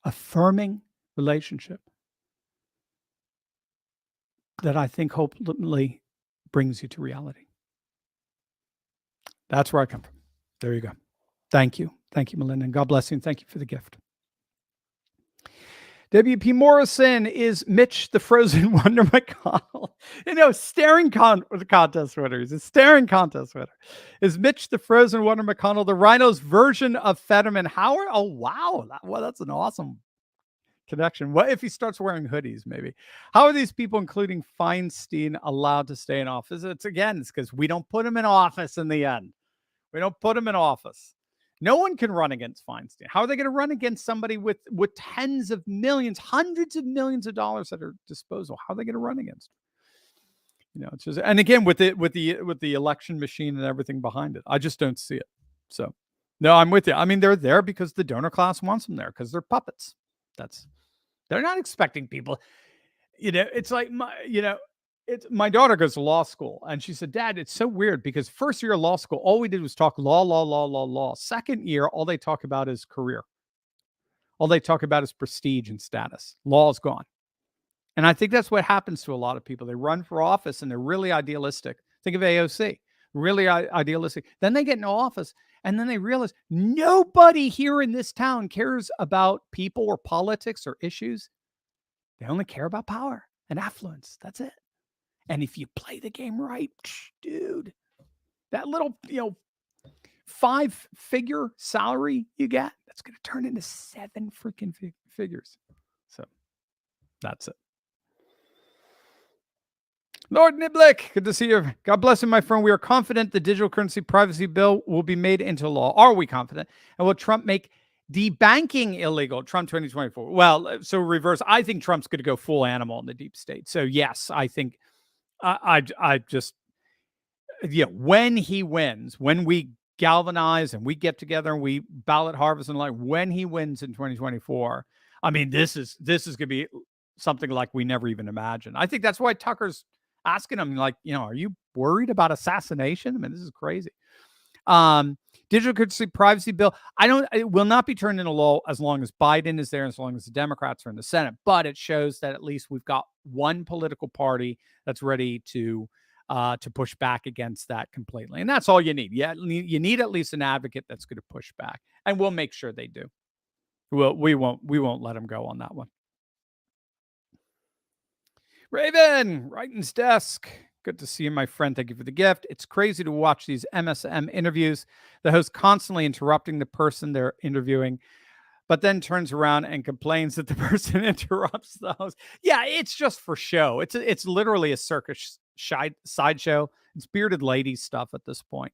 affirming relationship that I think hopefully brings you to reality. That's where I come from. There you go. Thank you. Thank you, Melinda. And God bless you. And thank you for the gift. W.P. Morrison, is Mitch the Frozen Wonder McConnell? Staring contest winner. He's a staring contest winner. Is Mitch the Frozen Wonder McConnell the Rhino's version of Fetterman Howard? Oh, wow. That's an awesome connection. What if he starts wearing hoodies, maybe? How are these people, including Feinstein, allowed to stay in office? It's because we don't put them in office in the end. We don't put them in office. No one can run against Feinstein. How are they going to run against somebody with tens of millions, hundreds of millions of dollars at their disposal? How are they going to run against? It's just, and again, with the election machine and everything behind it, I just don't see it. So, no, I'm with you. I mean, they're there because the donor class wants them there because they're puppets. They're not expecting people. It's like my daughter goes to law school, and she said, Dad, it's so weird because first year of law school, all we did was talk law. Second year, all they talk about is career. All they talk about is prestige and status. Law is gone. And I think that's what happens to a lot of people. They run for office and they're really idealistic. Think of AOC, really idealistic. Then they get into office and then they realize nobody here in this town cares about people or politics or issues. They only care about power and affluence. That's it. And if you play the game right, dude, that little, 5-figure salary you get, that's going to turn into 7 freaking figures. So that's it. Lord Niblick, good to see you. God bless you, my friend. We are confident the digital currency privacy bill will be made into law. Are we confident? And will Trump make debanking illegal? Trump 2024. Well, so reverse. I think Trump's going to go full animal in the deep state. So yes, I think I just, when he wins, when we galvanize and we get together and we ballot harvest and when he wins in 2024, I mean, this is going to be something like we never even imagined. I think that's why Tucker's asking him, are you worried about assassination? I mean, this is crazy. Digital currency privacy bill. It will not be turned into law as long as Biden is there, as long as the Democrats are in the Senate. But it shows that at least we've got one political party that's ready to push back against that completely. And that's all you need. Yeah, you need at least an advocate that's going to push back, and we'll make sure they do. We won't let them go on that one. Raven, Wrighton's desk. Good to see you, my friend. Thank you for the gift. It's crazy to watch these MSM interviews. The host constantly interrupting the person they're interviewing, but then turns around and complains that the person interrupts the host. Yeah, it's just for show. It's literally a circus sideshow. It's bearded lady stuff at this point.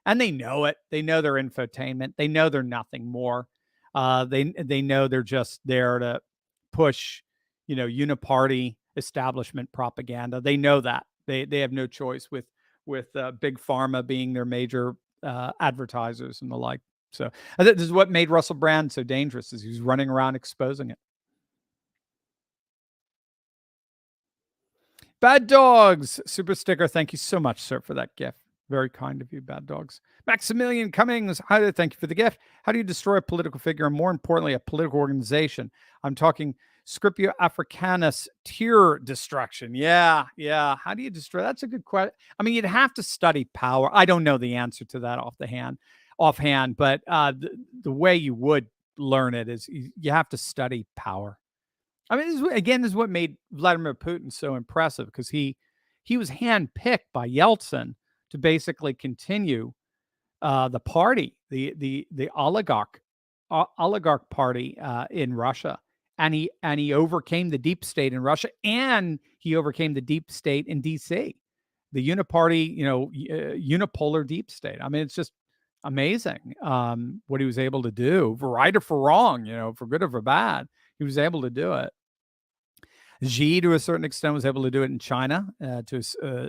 And they know it. They know they're infotainment. They know they're nothing more. They know they're just there to push, uniparty establishment propaganda. They know that. They have no choice with big pharma being their major advertisers and the like. So this is what made Russell Brand so dangerous, is he was running around exposing it. Bad Dogs, super sticker. Thank you so much, sir, for that gift. Very kind of you, Bad Dogs. Maximilian Cummings, hi, thank you for the gift. How do you destroy a political figure and, more importantly, a political organization? I'm talking Scripio Africanus tier destruction. Yeah. How do you destroy? That's a good question. I mean, you'd have to study power. I don't know the answer to that offhand, but the way you would learn it is you have to study power. I mean, this is what made Vladimir Putin so impressive, because he was handpicked by Yeltsin to basically continue the party, the oligarch party in Russia, and he overcame the deep state in Russia, and he overcame the deep state in DC, the uniparty, unipolar deep state. I mean, it's just amazing what he was able to do, for right or for wrong, for good or for bad. He was able to do it. Xi, to a certain extent, was able to do it in China to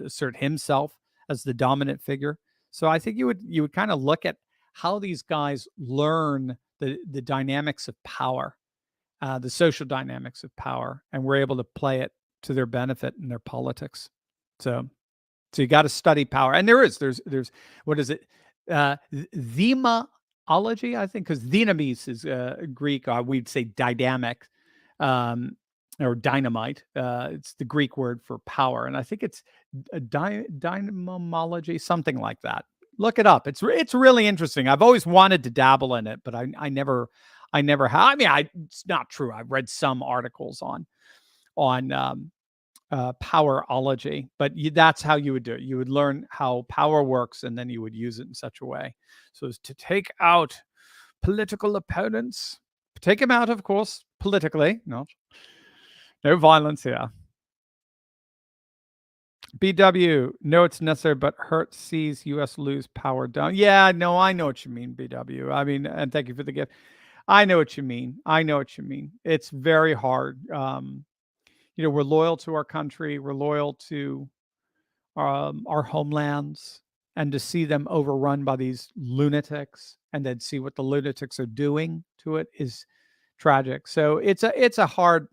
assert himself as the dominant figure. So I think you would kind of look at how these guys learn the dynamics of power, the social dynamics of power, and we're able to play it to their benefit in their politics. So you got to study power, and there's what is it? Themology, I think, because dynamis is Greek. We'd say dynamic. Or dynamite. It's the Greek word for power. And I think it's a dynamology, something like that. Look it up. It's really interesting. I've always wanted to dabble in it, but I never have. I mean, it's not true. I've read some articles on powerology, but that's how you would do it. You would learn how power works, and then you would use it in such a way so as to take out political opponents. Take them out, of course, politically, not. No violence here. BW, no, it's necessary, but Hertz sees U.S. lose power down. Yeah, no, I know what you mean, BW. I mean, and thank you for the gift. I know what you mean. It's very hard. We're loyal to our country. We're loyal to our homelands. And to see them overrun by these lunatics, and then see what the lunatics are doing to it, is tragic. So it's a hard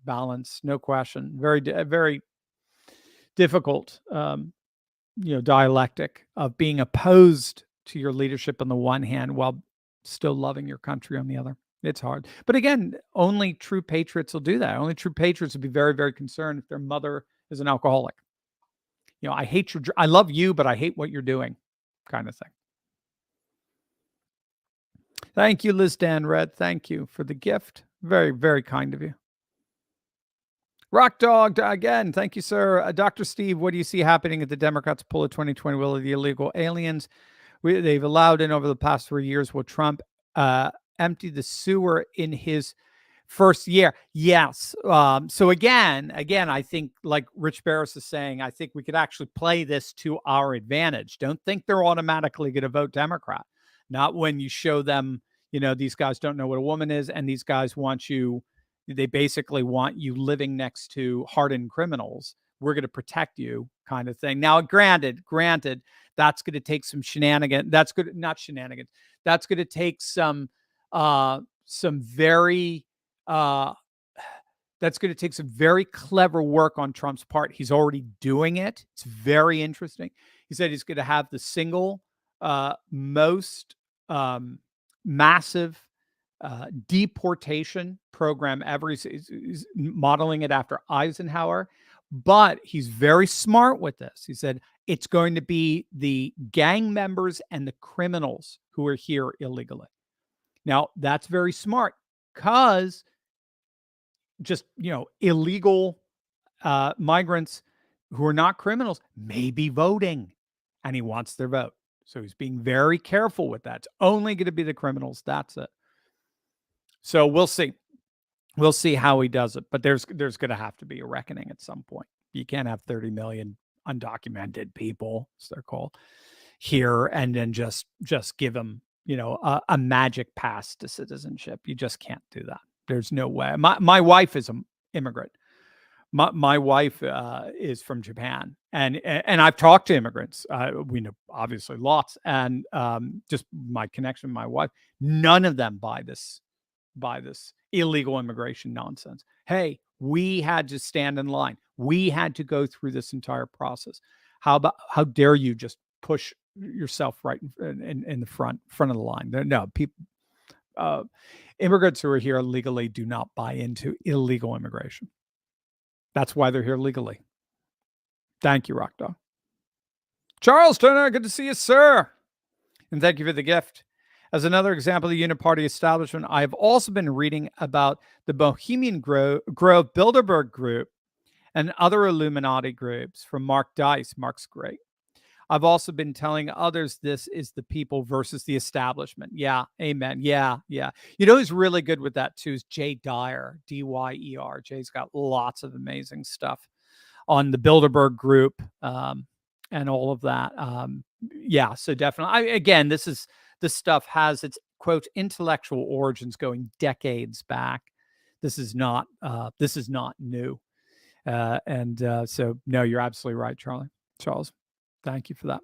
balance, no question. Very, very difficult, dialectic of being opposed to your leadership on the one hand while still loving your country on the other. It's hard. But again, only true patriots will do that. Only true patriots will be very, very concerned if their mother is an alcoholic. I love you, but I hate what you're doing, kind of thing. Thank you, Liz Dan Red. Thank you for the gift. Very, very kind of you. Rock Dog, again, thank you, sir. Dr. Steve, what do you see happening at the Democrats' pull of 2020? Will the illegal aliens they've allowed in over the past 3 years? Will Trump empty the sewer in his first year? Yes. So again, I think, like Rich Barris is saying, I think we could actually play this to our advantage. Don't think they're automatically going to vote Democrat. Not when you show them, these guys don't know what a woman is, and these guys they basically want you living next to hardened criminals. We're going to protect you, kind of thing. Now, granted, that's going to take some shenanigans. That's good, not shenanigans. That's going to take some very clever work on Trump's part. He's already doing it. It's very interesting. He said he's going to have the single most massive deportation program ever. He's modeling it after Eisenhower, but he's very smart with this. He said it's going to be the gang members and the criminals who are here illegally. Now, that's very smart, because just, illegal migrants who are not criminals may be voting, and he wants their vote. So he's being very careful with that. It's only going to be the criminals. That's it. So we'll see. We'll see how he does it. But there's going to have to be a reckoning at some point. You can't have 30 million undocumented people, as they're called, here, and then just give them, a magic pass to citizenship. You just can't do that. There's no way. My wife is an immigrant. My wife is from Japan, and I've talked to immigrants. We know obviously lots, and just my connection with my wife. None of them buy this illegal immigration nonsense. Hey, we had to stand in line. We had to go through this entire process. How dare you just push yourself right in the front of the line. No, people, immigrants who are here legally do not buy into illegal immigration. That's why they're here legally. Thank you, Rock Dog. Charles Turner, good to see you, sir. And thank you for the gift. As another example of the Uniparty establishment, I have also been reading about the Bohemian Grove Bilderberg Group and other Illuminati groups from Mark Dice. Mark's great. I've also been telling others this is the people versus the establishment. Yeah, amen. Yeah. You know who's really good with that too is Jay Dyer, D-Y-E-R. Jay's got lots of amazing stuff on the Bilderberg Group and all of that. Yeah, so definitely. Again, this stuff has its, quote, intellectual origins going decades back. This is not new. So no, you're absolutely right, Charles. Thank you for that.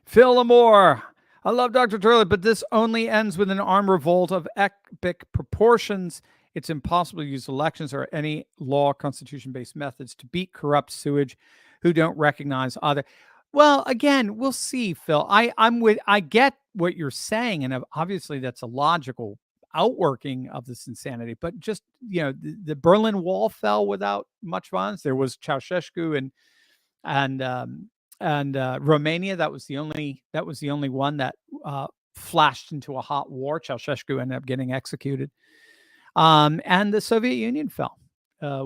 Phil Lamore. I love Dr. Turley, but this only ends with an armed revolt of epic proportions. It's impossible to use elections or any law constitution-based methods to beat corrupt sewage who don't recognize other. Well, again, we'll see, Phil. I get what you're saying, and obviously that's a logical outworking of this insanity. But just, the Berlin Wall fell without much violence. There was Ceausescu and Romania. That was the only one that flashed into a hot war. Ceausescu ended up getting executed, and the Soviet Union fell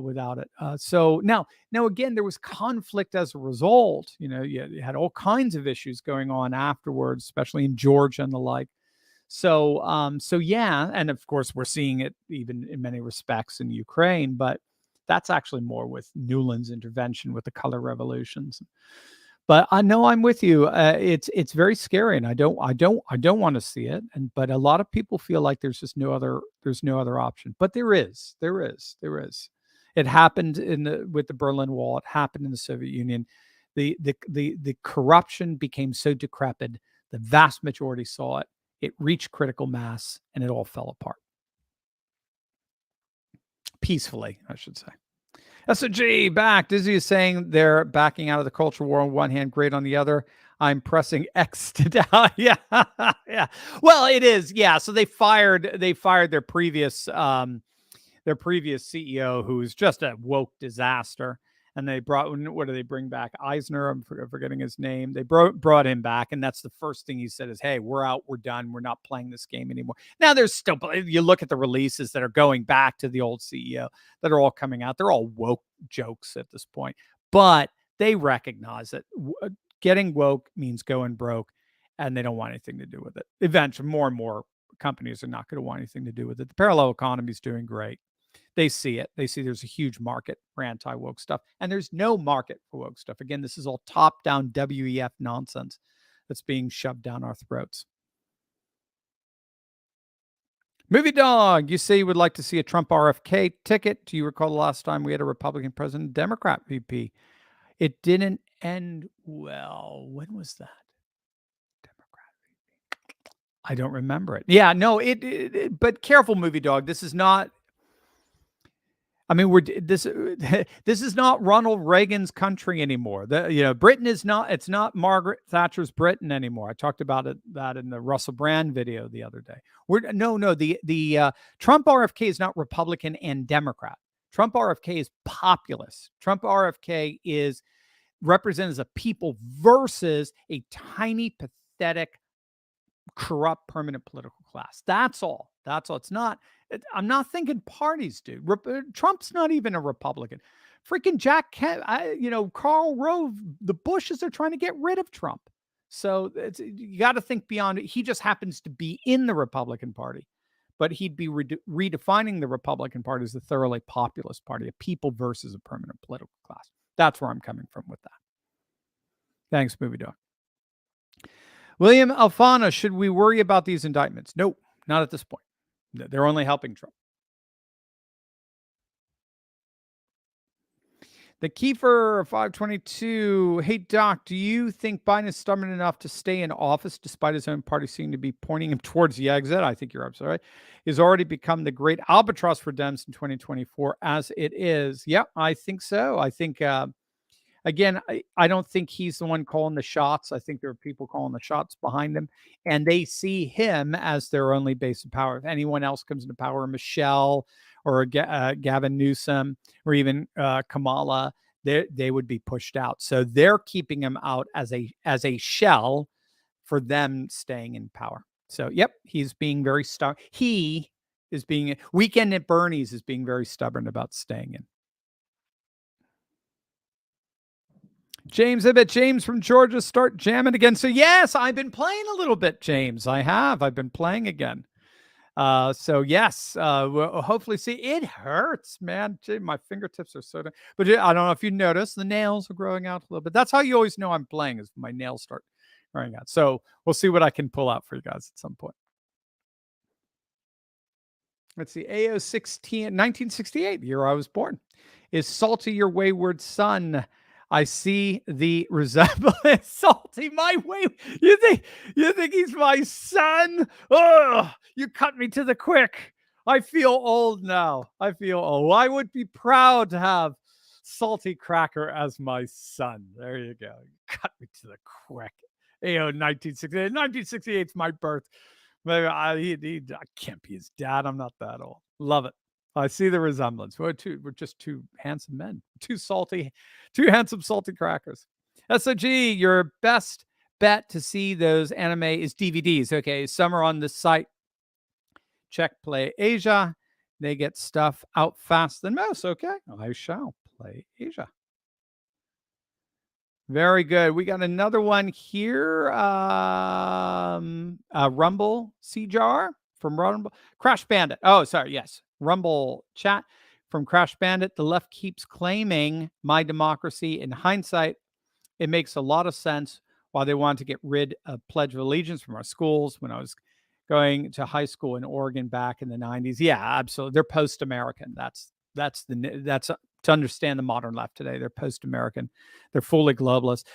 without it. So now again, there was conflict as a result. You had all kinds of issues going on afterwards, especially in Georgia and the like. So yeah, and of course we're seeing it even in many respects in Ukraine, but that's actually more with Nuland's intervention with the color revolutions. But I know I'm with you. It's very scary, and I don't want to see it. But a lot of people feel like there's no other option. But there is. It happened with the Berlin Wall. It happened in the Soviet Union. The corruption became so decrepit. The vast majority saw it. It reached critical mass, and it all fell apart. Peacefully, I should say. SOG back. Dizzy is saying they're backing out of the culture war on one hand, great on the other. I'm pressing X to down. Yeah. Well, it is. Yeah. So they fired their previous CEO, who's just a woke disaster. And they what do they bring back? Eisner, I'm forgetting his name. They brought him back, and that's the first thing he said is, hey, we're out, we're done, we're not playing this game anymore. Now there's still, you look at the releases that are going back to the old CEO that are all coming out. They're all woke jokes at this point, but they recognize that getting woke means going broke, and they don't want anything to do with it. Eventually, more and more companies are not going to want anything to do with it. The parallel economy is doing great. They see it. They see there's a huge market for anti-woke stuff, and there's no market for woke stuff. Again, this is all top-down WEF nonsense that's being shoved down our throats. Movie Dog, you say you would like to see a Trump RFK ticket. Do you recall the last time we had a Republican president, Democrat VP? It didn't end well. When was that? Democrat VP. I don't remember it. Yeah, no, but careful, Movie Dog. This is not. I mean, this is not Ronald Reagan's country anymore. Britain is not. It's not Margaret Thatcher's Britain anymore. I talked about that in the Russell Brand video the other day. The Trump RFK is not Republican and Democrat. Trump RFK is populist. Trump RFK represents a people versus a tiny, pathetic, corrupt, permanent political class. That's all. It's not. I'm not thinking parties do. Trump's not even a Republican. Freaking Jack Kemp, Karl Rove, the Bushes are trying to get rid of Trump. So you got to think beyond it. He just happens to be in the Republican Party, but he'd be redefining the Republican Party as a thoroughly populist party, a people versus a permanent political class. That's where I'm coming from with that. Thanks, Movie Dog. William Alfano, should we worry about these indictments? No, not at this point. They're only helping Trump. The Kiefer 522. Hey, Doc, do you think Biden is stubborn enough to stay in office despite his own party seeming to be pointing him towards the exit? I think you're absolutely right. He's already become the great albatross for Dems in 2024 as it is. Yeah, I think so. I think again, I don't think he's the one calling the shots. I think there are people calling the shots behind him, and they see him as their only base of power. If anyone else comes into power, Michelle or Gavin Newsom or even Kamala, they would be pushed out. So they're keeping him out as a shell for them staying in power. So, yep, he's being very stubborn. He is being, Weekend at Bernie's is being very stubborn about staying in. James, I bet James from Georgia start jamming again. So, yes, I've been playing a little bit, James. I have. I've been playing again. So yes, we'll hopefully see. It hurts, man. Gee, my fingertips are so. But I don't know if you noticed, the nails are growing out a little bit. That's how you always know I'm playing, is my nails start growing out. So we'll see what I can pull out for you guys at some point. Let's see. AO 1968, the year I was born. Is Salty your wayward son? I see the resemblance. Salty, my way. You think he's my son? Oh, you cut me to the quick. I feel old now. I feel old. I would be proud to have Salty Cracker as my son. There you go. Cut me to the quick. AO 1968. 1968 is my birth. Maybe I can't be his dad. I'm not that old. Love it. I see the resemblance. We're just two handsome men, two handsome salty crackers. SOG, your best bet to see those anime is DVDs. Okay, some are on the site. Check Play Asia. They get stuff out fast than most. Okay, I shall Play Asia. Very good. We got another one here. Rumble CJar from Rumble. Crash Bandit. Oh, sorry. Yes. Rumble chat from Crash Bandit. The left keeps claiming my democracy. In hindsight, it makes a lot of sense why they want to get rid of Pledge of Allegiance from our schools. When I was going to high school in Oregon back in the 90s. Yeah, absolutely. They're post-American. That's to understand the modern left today. They're post-American. They're fully globalist.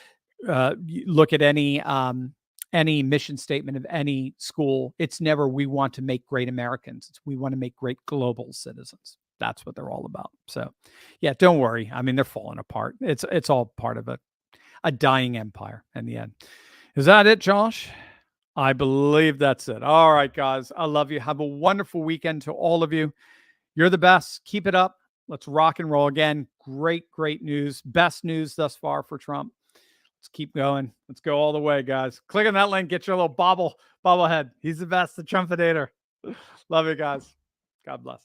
Look at any mission statement of any school. It's never, we want to make great Americans. It's, we want to make great global citizens. That's what they're all about. So yeah, don't worry. I mean, they're falling apart. It's all part of a dying empire in the end. Is that it, Josh? I believe that's it. All right, guys. I love you. Have a wonderful weekend to all of you. You're the best. Keep it up. Let's rock and roll again. Great news. Best news thus far for Trump. Let's keep going. Let's go all the way, guys. Click on that link. Get your little bobblehead. He's the best, the Trumpinator. Love you guys. God bless.